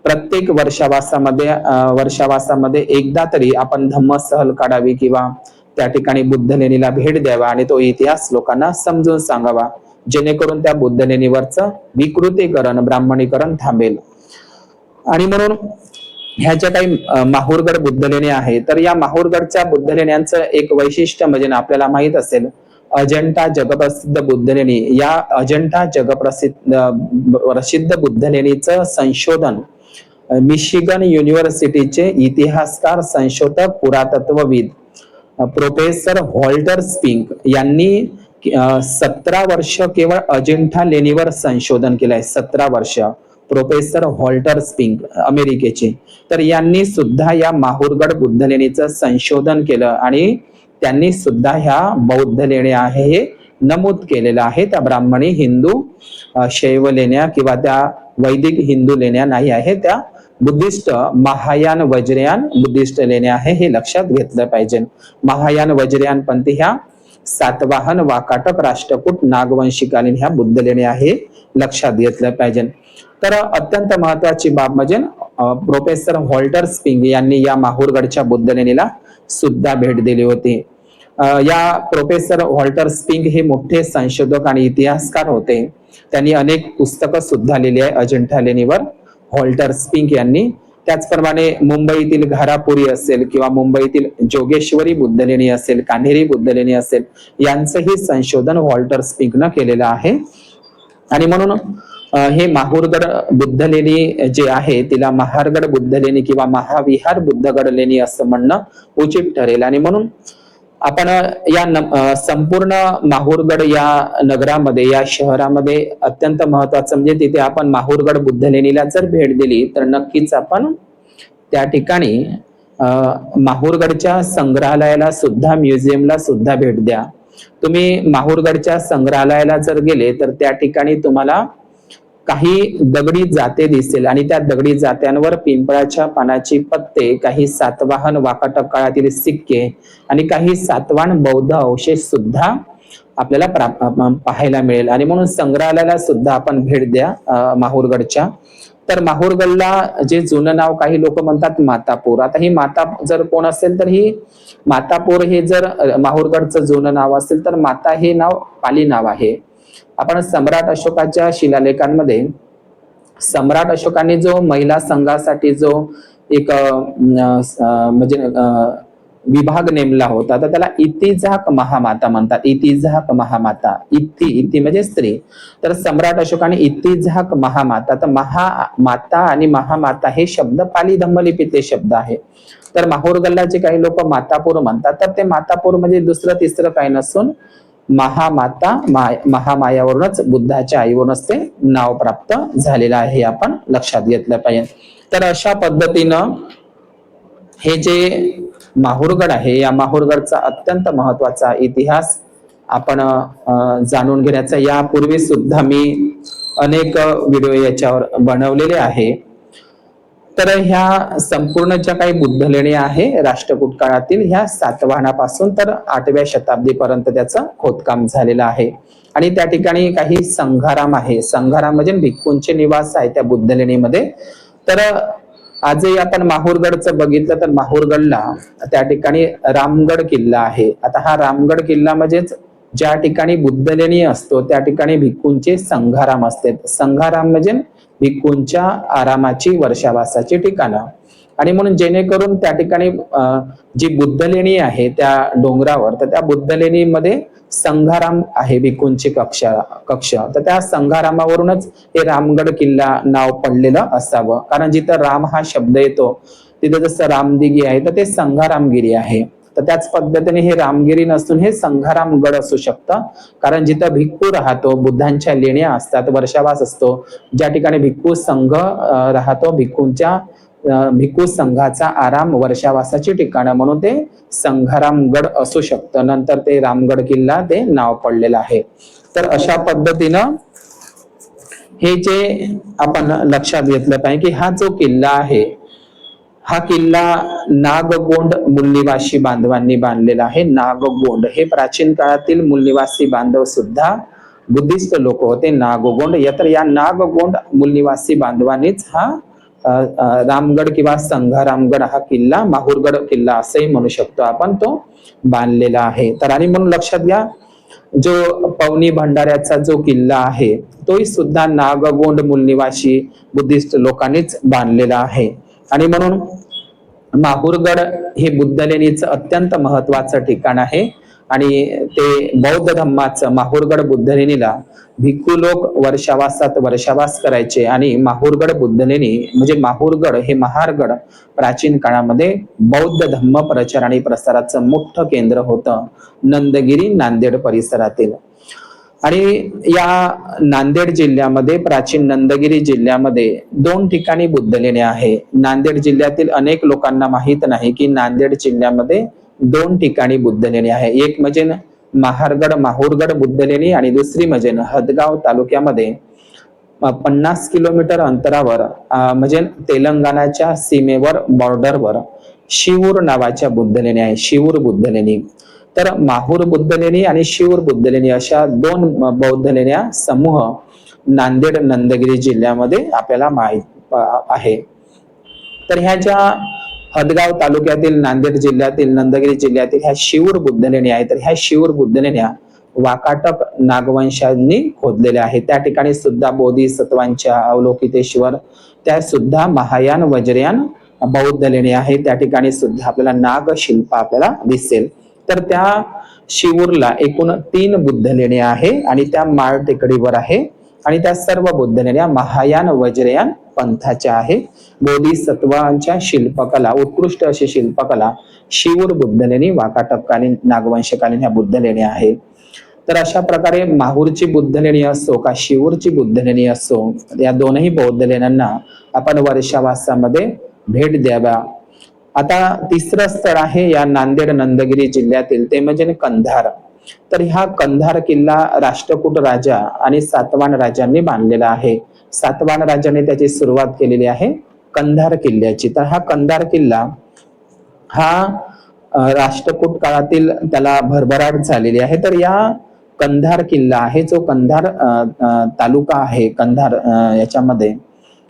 प्रत्येक वर्षावासामध्ये एकदा तरी आपण धम्म सहल काढावी किंवा त्या ठिकाणी बुद्ध लेणीला भेट द्यावा आणि तो इतिहास लोकांना समजून सांगावा, जेणेकरून त्या बुद्ध लेणीवरचं विकृतीकरण, ब्राह्मणीकरण थांबेल. आणि म्हणून ह्या ज्या काही माहूरगड बुद्धलेणी आहे, तर या माहूरगडच्या बुद्धलेण्यांचं एक वैशिष्ट्य म्हणजे आपल्याला माहित असेल अजंठा जगप्रसिद्ध बुद्धलेणी, या अजंठा प्रसिद्ध बुद्धलेणीचं संशोधन मिशिगन युनिव्हर्सिटीचे इतिहासकार, संशोधक, पुरातत्वविद प्रोफेसर व्हॉल्टर स्पिंक यांनी 17 वर्ष केवळ अजिंठा लेणीवर संशोधन केलंय. 17 वर्ष. प्रोफेसर व्हॉल्टर स्पिंक अमेरिकेचे. तर यांनी सुद्धा या माहूरगड बुद्धलेणीचं संशोधन केलं आणि त्यांनी सुद्धा ह्या बौद्ध लेण्या आहे हे नमूद केलेलं आहे. त्या ब्राह्मणी हिंदू शैव लेण्या किंवा त्या वैदिक हिंदू लेण्या नाही आहे, त्या बुद्धिस्ट महायान वज्रयान बुद्धिस्ट लेण्या आहे, हे लक्षात घेतलं पाहिजे. महायान वज्रयान पंथी ह्या सातवाहन वाकाटक राष्ट्रकूट नागवंशीकालीन ह्या बुद्ध लेण्या आहे, लक्षात घेतलं पाहिजे. तर अत्यंत महत्वाची बाब म्हणजे प्रोफेसर व्हॉल्टर स्पिंग यांनी या माहूरगडच्या बुद्ध लेणीला सुद्धा भेट दिली होती. या प्रोफेसर व्हॉल्टर स्पिंग हे मोठे संशोधक आणि इतिहासकार होते. त्यांनी अनेक पुस्तकं सुद्धा लिहिली आहे अजिंठा लेणीवर व्हॉल्टर स्पिंग यांनी. त्याचप्रमाणे मुंबईतील घारापुरी असेल किंवा मुंबईतील जोगेश्वरी बुद्ध लेणी असेल, कान्हेरी बुद्ध लेणी असेल, यांचंही संशोधन व्हॉल्टर स्पिंगनं केलेलं आहे. आणि म्हणून हे माहूरगड बुद्ध लेणी जे आहे तिला महारगड बुद्ध लेणी किंवा महाविहार बुद्धगड लेणी असं म्हणणं उचित ठरेल. आणि म्हणून आपण या संपूर्ण माहूरगड या नगरामध्ये, या शहरामध्ये अत्यंत महत्वाचं म्हणजे तिथे आपण माहूरगड बुद्ध लेणीला जर भेट दिली तर नक्कीच आपण त्या ठिकाणी माहूरगडच्या संग्रहालयाला सुद्धा, म्युझियमला सुद्धा भेट द्या. तुम्ही माहूरगडच्या संग्रहालयाला जर गेले तर त्या ठिकाणी तुम्हाला काही दगडी जाते दिसेल आणि त्या दगडी जात्यांवर पिंपळाच्या पानाची पत्ते, काही सातवाहन वाकाटक काळातील सिक्के आणि काही सातवाहन बौद्ध अवशेष सुद्धा आपल्याला पाहायला मिळेल. आणि म्हणून संग्रहालयाला सुद्धा आपण भेट द्या माहूरगडच्या. तर माहूरगडला जे जुनं नाव काही लोक म्हणतात मातापूर. आता ही माता जर कोण असेल तर ही मातापूर हे जर माहूरगडचं जुनं नाव असेल तर माता हे नाव पाली नाव आहे. आपण सम्राट अशोकाच्या शिलालेखांमध्ये सम्राट अशोकाने जो महिला संघासाठी जो एक म्हणजे विभाग नेमला होता तर त्याला इतिझाक महामाता म्हणतात. इतिझाक महामाता, इति म्हणजे स्त्री. तर सम्राट अशोकाने इतिझाक महामाता, तर महामाता आणि महामाता हे शब्द पाली धम्मलिपीतले शब्द आहे. तर माहूरगडला जे काही लोक मातापूर म्हणतात तर ते मातापूर म्हणजे दुसरं तिसरं काही नसून महामाता, महामायावरूनच, बुद्धाच्या आईवरूनच ते नाव प्राप्त झालेलं आहे, हे आपण लक्षात घेतलं पाहिजे. तर अशा पद्धतीनं हे जे माहूरगड आहे या माहूरगडचा अत्यंत महत्वाचा इतिहास आपण जाणून घेण्याचा यापूर्वी सुद्धा मी अनेक व्हिडिओ याच्यावर बनवलेले आहे. तर ह्या संपूर्ण ज्या काही बुद्ध लेण्या आहे राष्ट्रकूट काळातील ह्या सातवाहनापासून तर 8व्या शताब्दीपर्यंत त्याचं खोदकाम झालेलं आहे. आणि त्या ठिकाणी काही संघाराम आहे. संघाराम म्हणजे भिक्खूंचे निवास आहे त्या बुद्ध लेणीमध्ये. तर आजही आपण माहूरगडचं बघितलं तर माहूरगडला त्या ठिकाणी रामगड किल्ला आहे. आता हा रामगड किल्ला म्हणजेच ज्या ठिकाणी बुद्ध लेणी असतो त्या ठिकाणी भिक्खूंचे संघाराम असते. संघाराम म्हणजे भिक्खूंच्या आरामाची, वर्षावासाची ठिकाणं. आणि म्हणून जेणेकरून त्या ठिकाणी जी बुद्ध लेणी आहे त्या डोंगरावर, तर त्या बुद्ध लेणीमध्ये संघाराम आहे भिक्खूंचे कक्ष. तर त्या संघारामावरूनच हे रामगड किल्ला नाव पडलेलं असावं. कारण जिथं राम हा शब्द येतो तिथं जसं रामदिगी आहे तर ते संघारामगिरी आहे. तर त्याच पद्धतीने हे रामगिरी नसून हे संघारामगड असू शकतं. कारण जिथं भिक्खू राहतो, बुद्धांच्या लेण्या असतात, वर्षावास असतो, ज्या ठिकाणी भिक्खू संघ राहतो, भिक्खू संघाचा आराम, वर्षावासाची ठिकाणं, म्हणून ते संघारामगड असू शकतं. नंतर ते रामगड किल्ला ते नाव पडलेलं आहे. तर अशा पद्धतीनं हे जे आपण लक्षात घेतलं पाहिजे की हा जो किल्ला आहे हा किल्ला नागगोंड मूलनिवासी बांधवांनी बांधलेला आहे. नागगोंड हे प्राचीन काळातील मूलनिवासी बांधव सुद्धा बुद्धिस्ट लोक होते, नागगोंड. तर या नागगोंड मूलनिवासी बांधवांनीच हा रामगड किंवा संघारामगड हा किल्ला, माहूरगड किल्ला असंही म्हणू शकतो आपण, तो बांधलेला आहे. तर आणि म्हणून लक्षात घ्या जो पवनी भंडाऱ्याचा जो किल्ला आहे तोही सुद्धा नागगोंड मूलनिवासी बुद्धिस्ट लोकांनीच बांधलेला आहे. आणि म्हणून माहूरगड हे बुद्ध लेणीचं अत्यंत महत्वाचं ठिकाण आहे. आणि ते बौद्ध धम्माचं माहूरगड बुद्ध लेणीला भिक्खू लोक वर्षावासात वर्षावास करायचे. आणि माहूरगड बुद्ध लेणी म्हणजे माहूरगड हे महारगड प्राचीन काळामध्ये बौद्ध धम्म प्रचार आणि प्रसाराचं मोठं केंद्र होतं नंदगिरी, नांदेड परिसरातील. आणि या नांदेड जिल्ह्यामध्ये, प्राचीन नंदगिरी जिल्ह्यामध्ये 2 ठिकाणी बुद्ध लेण्या आहे. नांदेड जिल्ह्यातील अनेक लोकांना माहित नाही की नांदेड जिल्ह्यामध्ये दोन ठिकाणी बुद्ध लेणी आहे. एक म्हणजे महारगड माहुरगड बुद्ध लेणी आणि दुसरी म्हणजे हदगाव तालुक्यामध्ये 50 किलोमीटर अंतरावर म्हणजे तेलंगणाच्या सीमेवर बॉर्डरवर शिवूर नावाच्या बुद्ध लेणी आहे. शिवूर बुद्ध लेणी. तर माहूर बुद्ध लेणी आणि शिवूर बुद्ध लेणी अशा दोन बौद्ध लेण्या समूह नांदेड नंदगिरी जिल्ह्यामध्ये आपल्याला माहित आहे. तर ह्या ज्या हदगाव तालुक्यातील नांदेड जिल्ह्यातील नंदगिरी जिल्ह्यातील ह्या शिवूर बुद्ध लेणी आहेत, तर ह्या शिवूर बुद्ध लेण्या वाकाटक नागवंशांनी खोदलेल्या आहेत. त्या ठिकाणी सुद्धा बोधिसत्वांच्या अवलोकितेश्वर, त्या सुद्धा महायान वज्रयान बौद्ध लेणी आहे. त्या ठिकाणी सुद्धा आपल्याला नागशिल्प आपल्याला दिसेल. तर त्या शिवूरला एकूण 3 बुद्ध लेणी आहे आणि त्या माळ टेकडीवर आहे आणि त्या सर्व बुद्ध लेण्या महायान वज्रयान पंथाच्या आहे. बोधिसत्वांच्या शिल्पकला, उत्कृष्ट अशी शिल्पकला शिवूर बुद्ध लेणी वाकाटककालीन नागवंशकालीन ह्या बुद्ध लेण्या आहे. तर अशा प्रकारे माहूरची बुद्ध लेणी असो का शिवूरची बुद्ध लेणी असो, या दोनही बौद्ध लेण्यांना आपण वर्षावासामध्ये भेट द्यावा. आता तिसरं स्थळ आहे या नांदेड नंदगिरी जिल्ह्यातील, ते म्हणजे कंधार. तर हा कंधार किल्ला राष्ट्रकूट राजा आणि सातवाहन राजांनी बांधलेला आहे. सातवाहन राजाने त्याची सुरुवात केलेली आहे कंधार किल्ल्याची. तर हा कंधार किल्ला हा राष्ट्रकूट काळातील त्याला भरभराट झालेली आहे. तर या कंधार किल्ला आहे जो कंधार तालुका आहे, कंधार याच्यामध्ये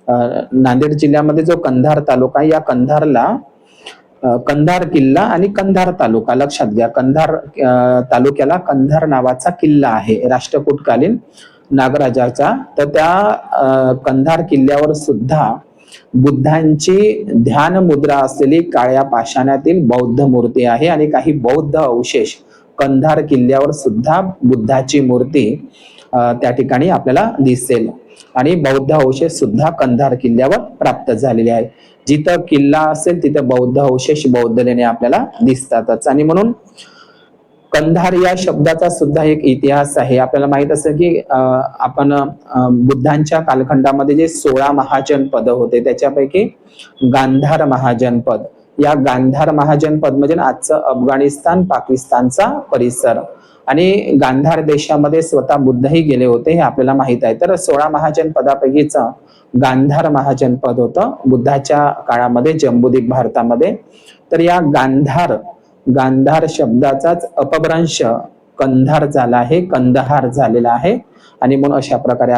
नांदेड जिल्ह्यामध्ये जो कंधार तालुका आहे, या कंधारला कंधार किल्ला आणि कंधार तालुका लक्षात घ्या. कंधार तालुक्याला कंधार नावाचा किल्ला आहे राष्ट्रकूटकालीन नागराजाचा. तर त्या कंधार किल्ल्यावर सुद्धा बुद्धांची ध्यान मुद्रा असलेली काळ्या पाषाणातील बौद्ध मूर्ती आहे आणि काही बौद्ध अवशेष कंधार किल्ल्यावर सुद्धा बुद्धाची मूर्ती त्या ठिकाणी आपल्याला दिसेल आणि बौद्ध अवशेष सुद्धा कंधार किल्ल्यावर प्राप्त झालेले आहे. जिथं किल्ला असेल तिथं बौद्ध अवशेष बौद्ध लेण्या आपल्याला दिसतातच. आणि म्हणून कंधार या शब्दाचा सुद्धा एक इतिहास आहे. आपल्याला माहित असेल की आपण बुद्धांच्या कालखंडामध्ये जे 16 महाजनपद होते त्याच्यापैकी गांधार महाजनपद, या गांधार महाजनपद म्हणजे आजचं अफगाणिस्तान पाकिस्तानचा परिसर, आणि गांधार देशामध्ये स्वतः बुद्धही गेले होते हे आपल्याला माहित आहे. तर 16 महाजनपदापैकीच गांधार महाजनपद होतं बुद्धाच्या काळामध्ये जम्बूद्वीप भारतामध्ये. तर या गांधार शब्दाचाच अपभ्रंश कंधार झाला आहे, कंदहार झालेला आहे. आणि म्हणून अशा प्रकारे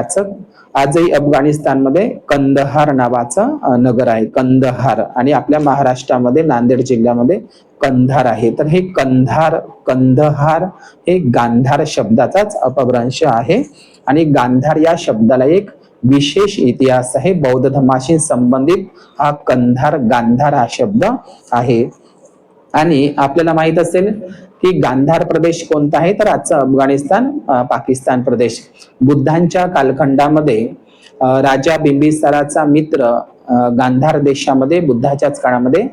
आजही अफगाणिस्तानमध्ये कंदहार नावाचं नगर आहे, कंदहार. आणि आपल्या महाराष्ट्रामध्ये नांदेड जिल्ह्यामध्ये कंधार आहे. तर हे कंदहार हे गांधार शब्दाचाच अपभ्रंश आहे. आणि गांधार या शब्दाला एक विशेष इतिहास आहे. बौद्ध धर्माशी संबंधित हा गांधार हा शब्द आहे. आणि आपल्याला माहित असेल की गांधार प्रदेश कोणता आहे, तर आजचा अफगाणिस्तान पाकिस्तान प्रदेश. बुद्धांच्या कालखंडामध्ये राजा बिंबिसाराचा मित्र गांधार देशामध्ये बुद्धाच्याच काळामध्ये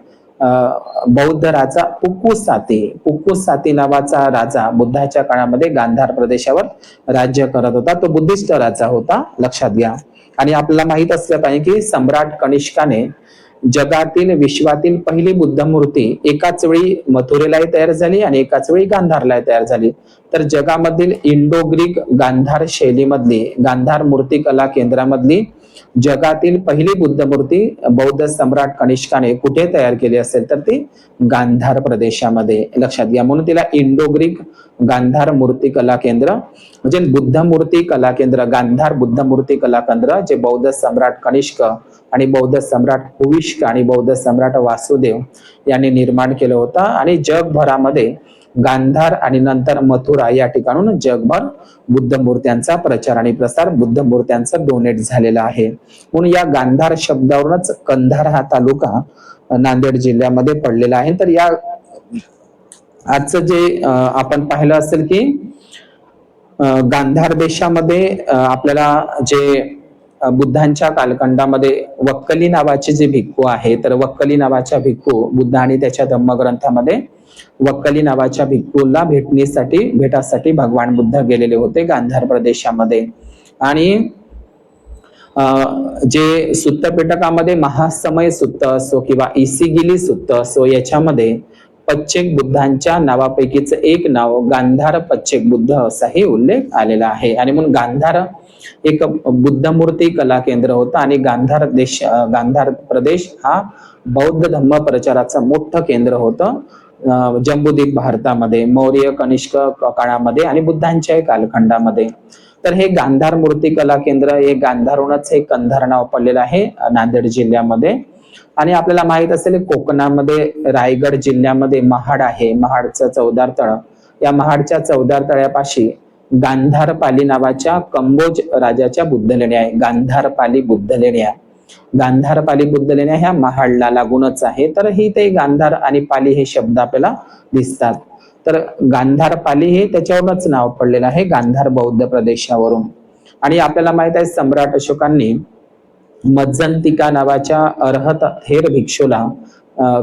बौद्ध राजा पुक्कुसाती नावाचा राजा बुद्धाच्या काळामध्ये गांधार प्रदेशावर राज्य करत होता. तो बुद्धिस्ट राजा होता, लक्षात घ्या. आणि आपल्याला माहित असलं पाहिजे की सम्राट कनिष्काने जगातील विश्वातील पहिली बुद्ध मूर्ती एकाच वेळी मथुरेलाही तयार झाली आणि एकाच वेळी गांधारला तयार झाली. तर जगामधील इंडो ग्रीक गांधार शैलीमधली गांधार मूर्ती कला केंद्रामधली जगातील पहिली बुद्ध मूर्ती बौद्ध सम्राट कनिष्काने कुठे तयार केली असेल, तर ती गांधार प्रदेशामध्ये, लक्षात घ्या. म्हणून तिला इंडो ग्रीक गांधार मूर्ती कला केंद्र म्हणजे बुद्ध मूर्ती कला केंद्र, गांधार बुद्ध मूर्ती कला केंद्र, जे बौद्ध सम्राट कनिष्क आणि बौद्ध सम्राट हुविष्क आणि बौद्ध सम्राट वासुदेव यांनी निर्माण केलं होतं. आणि जगभरामध्ये गांधार आणि नंतर मथुरा या ठिकाणून जगभर बुद्ध मूर्त्यांचा प्रचार आणि प्रसार, बुद्ध मूर्त्यांचा डोनेट झालेला आहे. म्हणून या गांधार शब्दावरूनच कंधार हा तालुका नांदेड जिल्ह्यामध्ये पडलेला आहे. तर या आजचं जे आपण पाहिलं असेल की गांधार देशामध्ये आपल्याला जे बुद्धांच्या कालखंडामध्ये वक्कली नावाचे जे भिक्खू आहे, तर वक्कली नावाच्या भिक्खू बुद्ध आणि त्याच्या धम्मग्रंथामध्ये वक्कली नावाच्या भिक्खूला भेटासाठी भगवान बुद्ध गेलेले होते गांधार प्रदेशामध्ये. आणि जे सुत्त पिटकामध्ये महासमय सुत्त असो किंवा इसिगिली सुत्त असो, याच्यामध्ये पच्चेक बुद्धांच्या नावापैकीच एक नाव गांधार पच्चेक बुद्ध असाही उल्लेख आलेला आहे. आणि म्हणून गांधार एक बुद्ध मूर्ती कला केंद्र होतं आणि गांधार प्रदेश हा बौद्ध धम्म प्रचाराचं मोठं केंद्र होतं जम्बूद्वीप भारतामध्ये मौर्य कनिष्क काळामध्ये आणि बुद्धांच्या कालखंडामध्ये. तर हे गांधार मूर्ती कला केंद्र हे गांधारहूनच हे कंधार नाव पडलेलं आहे नांदेड जिल्ह्यामध्ये. आणि आपल्याला माहित असेल कोकणामध्ये रायगड जिल्ह्यामध्ये महाड आहे, महाडचं चौदार तळ. या महाडच्या चौदार तळ्यापाशी गांधारपाली नावाच्या कंबोज राजाच्या बुद्धलेण्या आहे. गांधारपाली बुद्धलेण्या ह्या महाडला लागूनच आहे. तर ही ते गांधार आणि पाली हे शब्द आपल्याला दिसतात. तर गांधारपाली हे त्याच्यावरूनच नाव पडलेलं आहे गांधार बौद्ध प्रदेशावरून. आणि आपल्याला माहित आहे सम्राट अशोकांनी मज्जंतिका नावाच्या अर्हत थेर भिक्षूला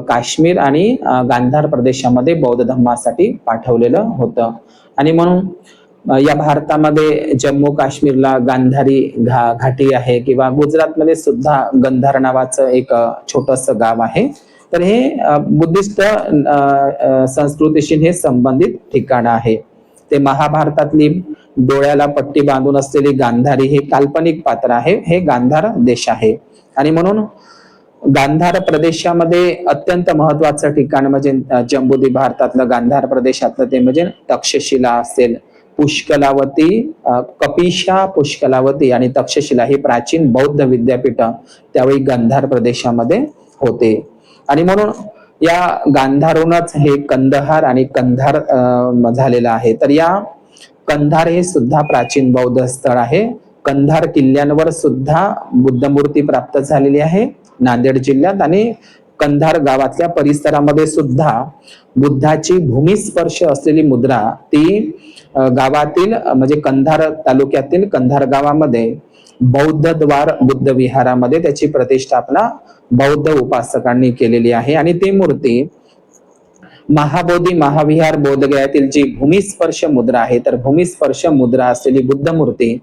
काश्मीर आणि गांधार प्रदेशामध्ये बौद्ध धम्मासाठी पाठवलेलं होतं. आणि म्हणून या भारतामध्ये जम्मू काश्मीरला गांधारी घाटी आहे किंवा गुजरातमध्ये सुद्धा गंधार नावाचं एक छोटस गाव आहे. तर हे बुद्धिस्ट संस्कृतीशी हे संबंधित ठिकाण आहे. ते महाभारतातली डोळ्याला पट्टी बांधून असलेली गांधारी हे काल्पनिक पात्र आहे. हे गांधार देश आहे. आणि म्हणून गांधार प्रदेशामध्ये अत्यंत महत्वाचं ठिकाण म्हणजे जम्बूद्वीप भारतातलं गांधार प्रदेशातलं ते म्हणजे तक्षशिला असेल, पुष्कलावती, कपिशा पुष्कलावती आणि तक्षशिला ही प्राचीन बौद्ध विद्यापीठ त्यावेळी गांधार प्रदेशामध्ये होते. आणि म्हणून या गांधारहूनच हे कंदहार आणि कंधार झालेलं आहे. तर या कंधार हे सुद्धा प्राचीन बौद्ध स्थळ आहे. कंधार किल्ल्यांवर सुद्धा बुद्ध मूर्ती प्राप्त झालेली आहे नांदेड जिल्ह्यात. आणि कंधार गावातल्या परिसरामध्ये सुद्धा बुद्धाची भूमिस्पर्श असलेली मुद्रा ती गावातील म्हणजे कंधार तालुक्यातील कंधार गावामध्ये बौद्ध द्वार बुद्ध विहारामध्ये त्याची प्रतिष्ठापना बौद्ध उपासकांनी केलेली आहे. आणि ती मूर्ती महाबोधी महाविहार बोधगयातील जी भूमिस्पर्श मुद्रा आहे तर भूमिस्पर्श मुद्रा असलेली बुद्ध मूर्ती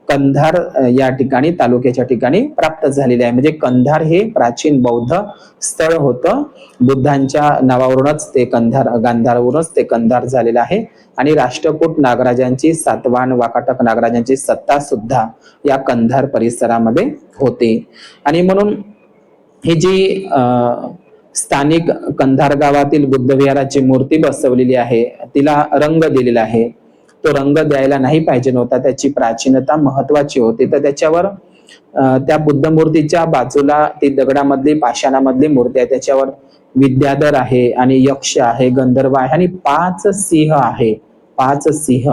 कंधार या ठिकाणी तालुक्याच्या ठिकाणी प्राप्त झालेली आहे. म्हणजे कंधार हे प्राचीन बौद्ध स्थळ होतं. बुद्धांच्या नावावरूनच ते गांधारवरूनच ते कंधार झालेलं आहे. आणि राष्ट्रकूट नागराजांची सातवाहन वाकाटक नागराजांची सत्ता सुद्धा या कंधार परिसरामध्ये होती. आणि म्हणून ही जी स्थानिक कंधार गावातील बुद्ध विहाराची मूर्ती बसवलेली आहे तिला रंग दिलेला आहे. तो रंग द्यायला नाही पाहिजे नव्हता, त्याची प्राचीनता महत्वाची होती. तर त्याच्यावर त्या बुद्ध मूर्तीच्या बाजूला ती दगडामधली पाषाणामधली मूर्ती आहे, त्याच्यावर विद्याधर आहे आणि यक्ष आहे, गंधर्व आहे आणि 5 सिंह आहे. 5 सिंह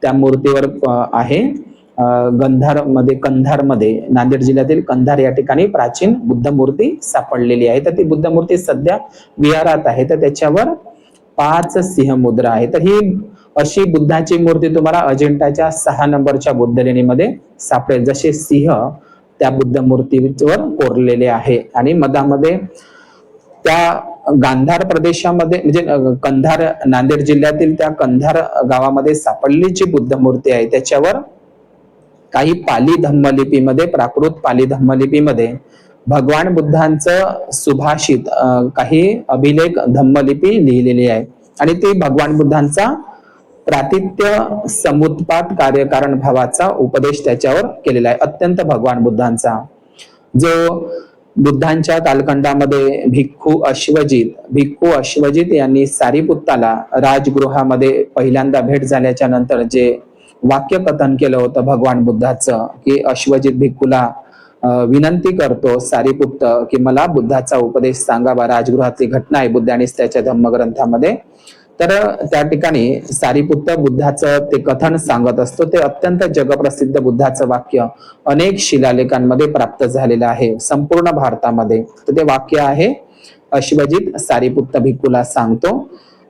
त्या मूर्तीवर आहे. कंधारमध्ये नांदेड जिल्ह्यातील कंधार या ठिकाणी प्राचीन बुद्ध मूर्ती सापडलेली आहे. तर ती बुद्ध मूर्ती सध्या विहारात आहे. तर त्याच्यावर 5 सिंह मुद्रा आहे. तर ही अशी बुद्धाची मूर्ती तुम्हाला अजिंठाच्या 6 नंबरच्या बुद्धलेणीमध्ये सापडेल. जसे सिंह त्या बुद्ध मूर्तीवर कोरलेले आहे. आणि मधामध्ये त्या गांधार प्रदेशामध्ये म्हणजे कंधार नांदेड जिल्ह्यातील त्या कंधार गावामध्ये सापडलेली जी बुद्ध मूर्ती आहे त्याच्यावर काही पाली धम्मलिपीमध्ये प्राकृत पाली धम्मलिपीमध्ये भगवान बुद्धांचं सुभाषित काही अभिलेख धम्मलिपी लिहिलेली आहे. आणि ती भगवान बुद्धांचा प्रातिथ्य समुत्पाद कार्यकारण भावाचा उपदेश त्याच्यावर केलेला आहे. अत्यंत भगवान बुद्धांचा जो बुद्धांच्या कालखंडामध्ये भिक्खू अश्वजित यांनी सारीपुत्ताला राजगृहामध्ये पहिल्यांदा भेट झाल्याच्या नंतर जे वाक्य कथन केलं होतं भगवान बुद्धाचं की अश्वजित भिक्खूला विनंती करतो सारीपुत्त की मला बुद्धाचा उपदेश सांगावा, राजगृहातली घटना आहे बुद्ध आणि त्याच्या धम्मग्रंथामध्ये. तर त्या ठिकाणी सारीपुत्त बुद्धाचं ते कथन सांगत असतो. ते अत्यंत जगप्रसिद्ध बुद्धाचं वाक्य अनेक शिलालेखांमध्ये प्राप्त झालेलं आहे संपूर्ण भारतामध्ये. तर ते वाक्य आहे अश्वजित सारीपुत्त भिक्खूला सांगतो,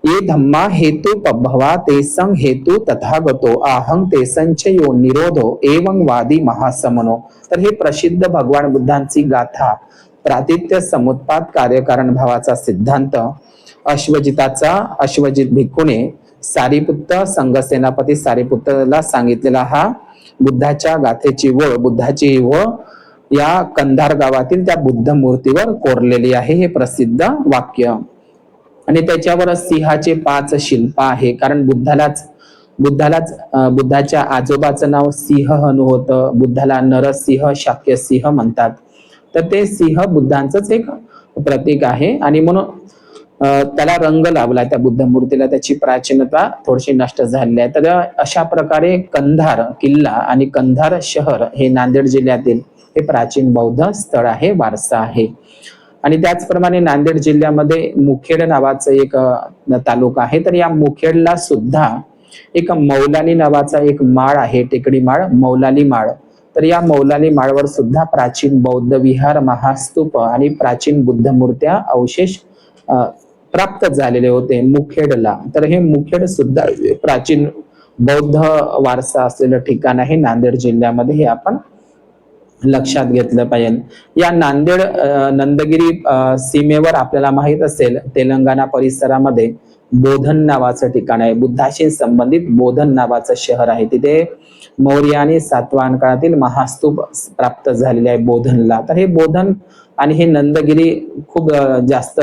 ये धम्मा हेतु पभवा तेसं हेतु तथागतो आहं तेसंच यो निरोधो एवं वादी महासमनो. तर हे प्रसिद्ध भगवान बुद्धांची गाथा प्रातिथ्य समुत्पाद कार्यकारण भावाचा सिद्धांत अश्वजित भिक्खूने सारीपुत्त संघसेनापती सारीपुत्तला सांगितलेला हा बुद्धाच्या गाथेची बुद्धाची या कंधार गावातील त्या बुद्ध मूर्तीवर कोरलेली आहे हे प्रसिद्ध वाक्य. आणि त्याच्यावर सिंहाचे 5 शिल्प आहे, कारण बुद्धाच्या आजोबाचं नाव सिंह हनु होतं. बुद्धाला नरसिंह शाक्यसिंह म्हणतात. तर ते सिंह बुद्धांचंच एक प्रतीक आहे आणि म्हणून त्याला रंग लावला त्या बुद्ध मूर्तीला, त्याची प्राचीनता थोडीशी नष्ट झालेली आहे. तर अशा प्रकारे कंधार किल्ला आणि कंधार शहर हे नांदेड जिल्ह्यातील हे प्राचीन बौद्ध स्थळ आहे, वारसा आहे. आणि त्याचप्रमाणे नांदेड जिल्ह्यामध्ये मुखेड नावाचं एक तालुका आहे. तर या मुखेडला सुद्धा एक मौलाली नावाचा एक माळ आहे, टेकडी माळ, मौलाली माळ. तर या मौलाली माळवर सुद्धा प्राचीन बौद्ध विहार, महास्तूप आणि प्राचीन बुद्ध मूर्त्या अवशेष प्राप्त झालेले होते मुखेडला. तर हे मुखेड सुद्धा प्राचीन बौद्ध वारसा असलेलं ठिकाण आहे नांदेड जिल्ह्यामध्ये, हे आपण लक्षात घेतलं पाहिजे. या नांदेड नंदगिरी सीमेवर आपल्याला माहित असेल तेलंगणा परिसरामध्ये बोधन नावाचं ठिकाण आहे. बुद्धाशी संबंधित बोधन नावाचं शहर आहे. तिथे मौर्य आणि सातवाहन काळातील महास्तूप प्राप्त झालेले आहे बोधनला. तर हे बोधन आणि हे नंदगिरी खूप जास्त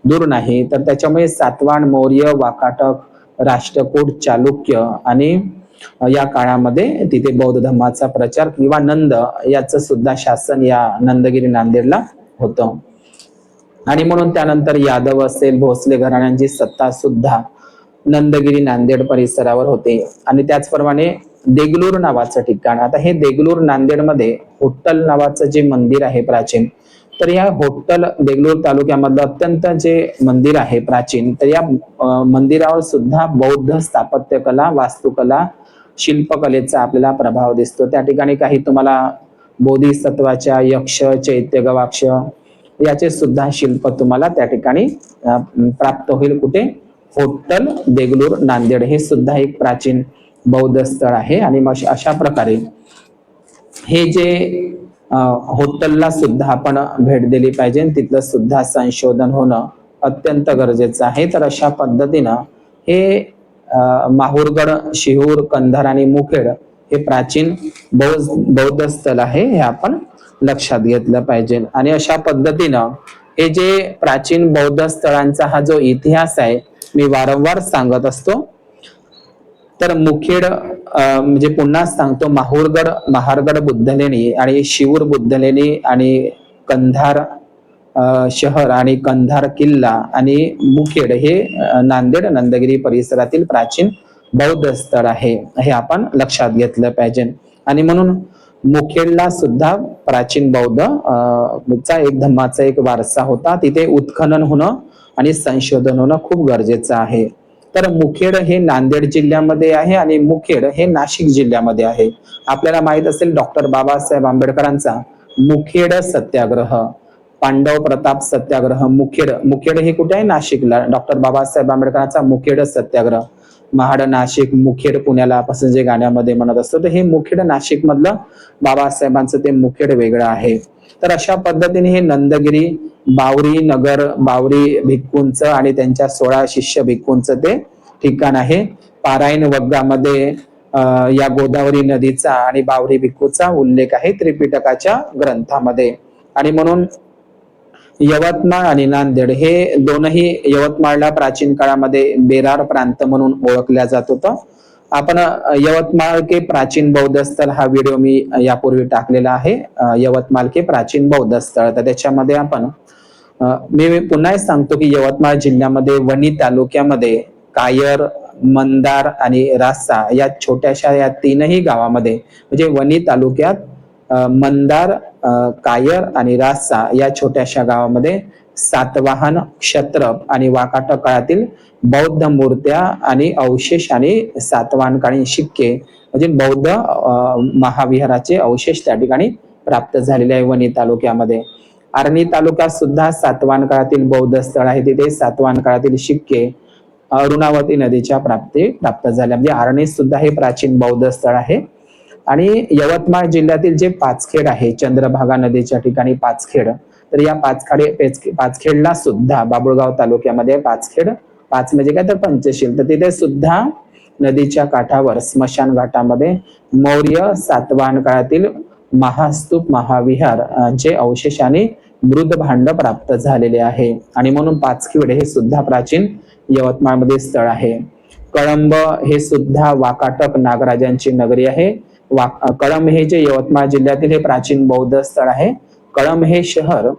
दूर नाही. तर त्याच्यामुळे सातवाहन, मौर्य, वाकाटक, राष्ट्रकूट, चालुक्य आणि या काळामध्ये तिथे बौद्ध धर्माचा प्रचार किंवा नंद याचं सुद्धा शासन या नंदगिरी नांदेडला होतं. आणि म्हणून त्यानंतर यादव असेल, भोसले घराण्यांची सत्ता सुद्धा नंदगिरी नांदेड परिसरावर होते. आणि त्याचप्रमाणे देगलूर नावाचं ठिकाण, आता हे देगलूर नांदेडमध्ये होट्टल नावाचं जे मंदिर आहे प्राचीन, तर या होट्टल देगलूर तालुक्यामधलं अत्यंत जे मंदिर आहे प्राचीन, तर या मंदिरावर सुद्धा बौद्ध स्थापत्यकला, वास्तुकला, शिल्पकलेचा आपल्याला प्रभाव दिसतो. त्या ठिकाणी काही तुम्हाला बोधिसत्वाच्या, यक्ष, चैत्य गवाक्ष याचे सुद्धा शिल्प तुम्हाला त्या ठिकाणी प्राप्त होईल. कुठे? होट्टल देगलूर नांदेड हे सुद्धा एक प्राचीन बौद्ध स्थळ आहे. आणि मग अशा प्रकारे हे जे होट्टलला सुद्धा आपण भेट दिली पाहिजे, तिथलं सुद्धा संशोधन होणं अत्यंत गरजेचं आहे. तर अशा पद्धतीनं हे माहुरगड, शिहूर, कंधार आणि मुखेड हे प्राचीन बौद्ध स्थळ आहे, हे आपण लक्षात घेतलं पाहिजे. आणि अशा पद्धतीनं हे जे प्राचीन बौद्ध स्थळांचा हा जो इतिहास आहे मी वारंवार सांगत असतो. तर मुखेड म्हणजे पुन्हा सांगतो, महारगड बुद्धलेणी आणि शिवूर बुद्धलेणी आणि कंधार शहर आणि कंधार किल्ला आणि मुखेड हे नांदेड नंदगिरी परिसरातील प्राचीन बौद्ध स्थळ आहे, हे आपण लक्षात घेतलं पाहिजे. आणि म्हणून मुखेडला सुद्धा प्राचीन बौद्ध चा एक धम्माचा एक वारसा होता. तिथे उत्खनन होणं आणि संशोधन होणं खूप गरजेचं आहे. तर मुखेड हे नांदेड जिल्ह्यामध्ये आहे आणि मुखेड हे नाशिक जिल्ह्यामध्ये आहे. आपल्याला माहित असेल डॉक्टर बाबासाहेब आंबेडकरांचा मुखेड सत्याग्रह, पांडव प्रताप सत्याग्रह, मुखेड हे कुठे आहे? नाशिकला. डॉक्टर बाबासाहेब आंबेडकरांचा मुखेड सत्याग्रह, महाड नाशिक, मुखेड पुण्याला असं जे गाण्यामध्ये म्हणत असतो, तर हे मुखेड नाशिक मधलं बाबासाहेबांचं ते मुखेड वेगळं आहे. तर अशा पद्धतीने हे नंदगिरी, बावरी नगर, बावरी भिक्खूंचं आणि त्यांच्या 16 शिष्य भिक्खूंचं ते ठिकाण आहे. पारायण वग्गामध्ये या गोदावरी नदीचा आणि बावरी भिक्खूचा उल्लेख आहे त्रिपिटकाच्या ग्रंथामध्ये. आणि म्हणून यवतमाळ आणि नांदेड हे दोनही, यवतमाळला प्राचीन काळामध्ये बेरार प्रांत म्हणून ओळखल्या जात होतं. आपण यवतमाळ के प्राचीन बौद्ध स्थळ हा व्हिडिओ मी यापूर्वी टाकलेला आहे, यवतमाळ के प्राचीन बौद्ध स्थळ. तर त्याच्यामध्ये आपण मी पुन्हा सांगतो की यवतमाळ जिल्ह्यामध्ये वणी तालुक्यामध्ये कायर, मंदार आणि रासा या छोट्याशा या तीनही गावामध्ये, म्हणजे वणी तालुक्यात मंदार, कायर आणि रासा या छोट्याशा गावामध्ये सातवाहन, क्षत्रप आणि वाकाटक काळातील बौद्ध मूर्त्या आणि अवशेष आणि सातवाहनकालीन शिक्के म्हणजे बौद्ध महाविहाराचे अवशेष त्या ठिकाणी प्राप्त झालेले आहे वणी तालुक्यामध्ये. आर्णी तालुक्यात सुद्धा सातवाहन काळातील बौद्ध स्थळ आहे. तिथे सातवाहन काळातील शिक्के अरुणावती नदीच्या प्राप्त झाल्या. म्हणजे आर्णी सुद्धा हे प्राचीन बौद्ध स्थळ आहे. आणि यवतमाळ जिल्ह्यातील जे पाचखेड आहे, चंद्रभागा नदीच्या ठिकाणी पाचखेड, तर या पाचखेडला सुद्धा बाबुळगाव तालुक्यामध्ये पाचखेड, पाच म्हणजे काय तर पंचशील, तर तिथे सुद्धा नदीच्या काठावर स्मशान घाटामध्ये मौर्य सातवाहन काळातील महास्तूप, महाविहार चे अवशेष आणि मृद भांड प्राप्त झालेले आहे आणि म्हणून पाचखेड हे सुद्धा प्राचीन यवतमाळमध्ये स्थळ आहे. कळंब हे सुद्धा वाकाटक नागराजांची नगरी आहे. कळंब हे जे यवतमाळ जिल्ह्यातील हे प्राचीन बौद्ध स्थळ आहे. कळंब हे शहर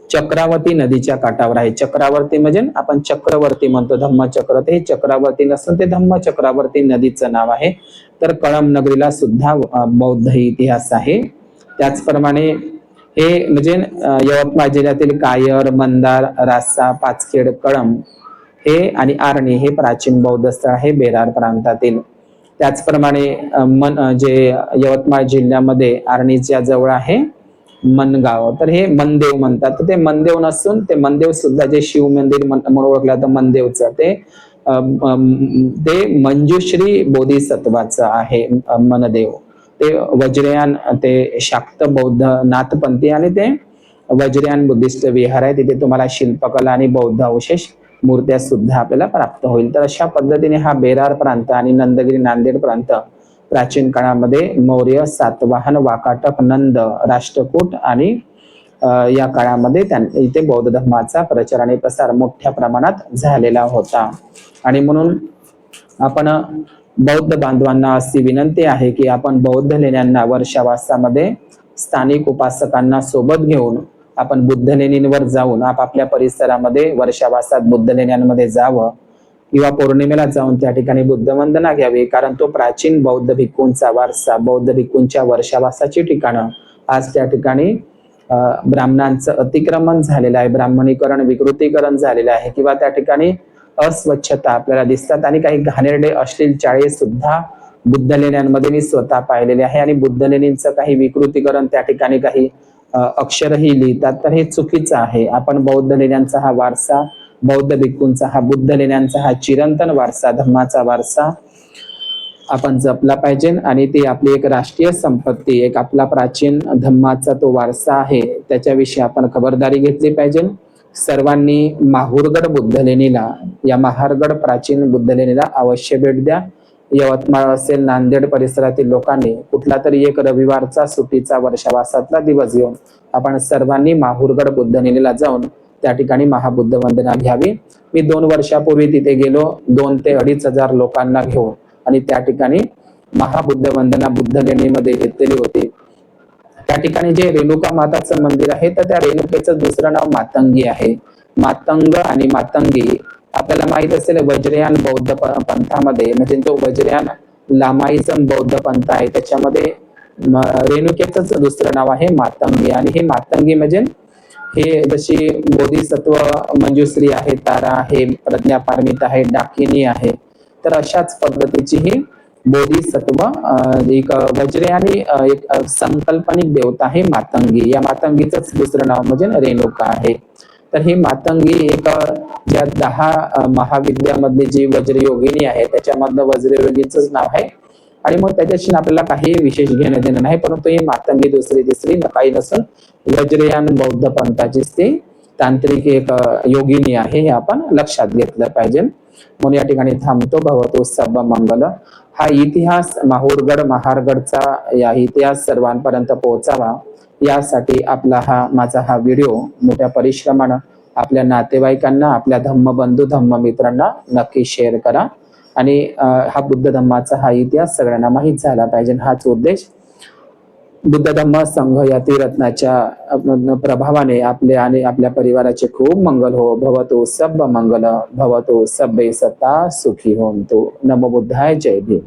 चक्रावती नदीच्या काठावर आहे. चक्रावती म्हणजे आपण चक्रवर्ती म्हणतो, धम्मचक्र, ते चक्रावती नसून ते धम्मचक्रावती नदीचं नाव आहे. तर कळंब नगरीला सुद्धा बौद्ध इतिहास आहे. त्याचप्रमाणे हे म्हणजे यवतमाळ जिल्ह्यातील कायर, मंदार, रासा, पाचखेड, कळंब हे आणि आर्णी हे प्राचीन बौद्ध स्थळ आहे बेरार प्रांतातील. त्याचप्रमाणे जे यवतमाळ जिल्ह्यामध्ये आर्णीच्या जवळ आहे मनगाव, तर हे मनदेव म्हणतात. तर ते मनदेव नसून ते मनदेव सुद्धा जे शिव मंदिर म्हणून ओळखलं जातं मनदेवचं, ते मंजुश्री बोधिसत्वाचं आहे मनदेव. ते वज्रयान, ते शाक्त बौद्ध नाथपंथी आणि ते वज्रयान बुद्धिस्ट विहार आहे. तिथे तुम्हाला शिल्पकला आणि बौद्ध अवशेष मूर्त्या सुद्धा आपल्याला प्राप्त होईल. तर अशा पद्धतीने हा बेरार प्रांत आणि नंदगिरी नांदेड प्रांत प्राचीन काळामध्ये मौर्य, सातवाहन, वाकाटक, नंद, राष्ट्रकूट आणि या काळामध्ये इथे बौद्ध धर्माचा प्रचार आणि प्रसार मोठ्या प्रमाणात झालेला होता. आणि म्हणून आपण बौद्ध बांधवांना अशी विनंती आहे की आपण बौद्ध लेण्यांना वर्षावासामध्ये स्थानिक उपासकांना सोबत घेऊन आपण बुद्ध लेणींवर जाऊन आपापल्या परिसरामध्ये वर्षावासात बुद्ध लेण्यांमध्ये जावं किंवा पौर्णिमेला जाऊन त्या ठिकाणी बुद्ध वंदना घ्यावी. कारण तो प्राचीन बौद्ध भिक्खूंचा वारसा, बौद्ध भिक्खूंच्या वर्षावासाची ठिकाणं आज त्या ठिकाणी ब्राह्मणांचं अतिक्रमण झालेलं आहे, ब्राह्मणीकरण, विकृतीकरण झालेलं आहे किंवा त्या ठिकाणी अस्वच्छता आपल्याला दिसतात आणि काही घाणेरडे अश्लील चाळे सुद्धा बुद्ध लेण्यांमध्ये मी स्वतः पाहिलेले आहे. आणि बुद्ध लेणींचं काही विकृतीकरण, त्या ठिकाणी काही अक्षरही लिहितात, तर हे चुकीचं आहे. आपण बौद्ध लेण्यांचा हा वारसा, बौद्ध भिक्खूंचा हा, बुद्ध लेण्यांचा हा चिरंतन वारसा, धम्माचा वारसा आपण जपला पाहिजे. आणि ती आपली एक राष्ट्रीय संपत्ती, एक आपला प्राचीन धम्माचा तो वारसा आहे, त्याच्याविषयी आपण खबरदारी घेतली पाहिजे. सर्वांनी माहुरगड बुद्ध लेणीला, या महारगड प्राचीन बुद्ध लेणीला अवश्य भेट द्या. यवतमाळ असेल, नांदेड परिसरातील लोकांनी कुठला तरी एक रविवारचा सुट्टीचा वर्षावासातला दिवस घेऊन आपण सर्वांनी माहुरगड बुद्ध लेणीला जाऊन त्या ठिकाणी महाबुद्ध वंदना घ्यावी. मी 2 वर्षापूर्वी तिथे गेलो, 2 ते 2,500 लोकांना घेऊन, आणि त्या ठिकाणी महाबुद्ध वंदना बुद्ध लेणीमध्ये घेतलेली होती. त्या ठिकाणी जे रेणुका माताचं मंदिर आहे, तर त्या रेणुकेचं दुसरं नाव मातंगी आहे. मातंग आणि मातंगी आपल्याला माहित असेल, वज्रयान बौद्ध पंथामध्ये, म्हणजे जो वज्रयान लामाईझम बौद्ध पंथ आहे त्याच्यामध्ये रेणुकेचं दुसरं नाव आहे मातंगी. आणि हे मातंगी म्हणजे हे जशी बोधिसत्व मंजुश्री आहे, तारा आहे, प्रज्ञापारमिता आहे, डाकिनी आहे, तर अशाच पद्धतीची ही बोधिसत्व एक वज्रयानी एक संकल्पनिक देवता आहे मातंगी. या मातंगीचंच दुसरं नाव म्हणजे रेणुका आहे. तर ही मातंगी एक ज्या 10 महाविद्यामधली जी वज्रयोगिनी आहे त्याच्यामधलं वज्रयोगीचंच नाव आहे. आणि मग त्याच्याशी आपल्याला काही विशेष घेणं देणं नाही, परंतु ही मातंगी दुसरी तिसरी काही नसून वज्रयान बौद्ध पंथाचीच ती तांत्रिक एक योगिनी आहे, हे आपण लक्षात घेतलं पाहिजे. म्हणून या ठिकाणी थांबतो. भवतो सब मंगल. हा इतिहास माहुरगड महारगडचा या इतिहास सर्वांपर्यंत पोहोचावा यासाठी माझा हा व्हिडिओ मोठ्या परिश्रमानं आपल्या नातेवाईकांना, आपल्या धम्मबंधू धम्ममित्रांना नक्की शेअर करा. आणि हा बुद्ध धम्माचा हा इतिहास सगळ्यांना माहीत झाला पाहिजे, हाच उद्देश. बुद्ध धम्म संघ या त्रिरत्नाच्या प्रभावाने आपले आणि आपल्या परिवाराचे खूप मंगल हो. भवतो सब मंगल, भवतो सब्बे सत्ता सुखी होंतु. नमो बुद्धाय. जय भीम.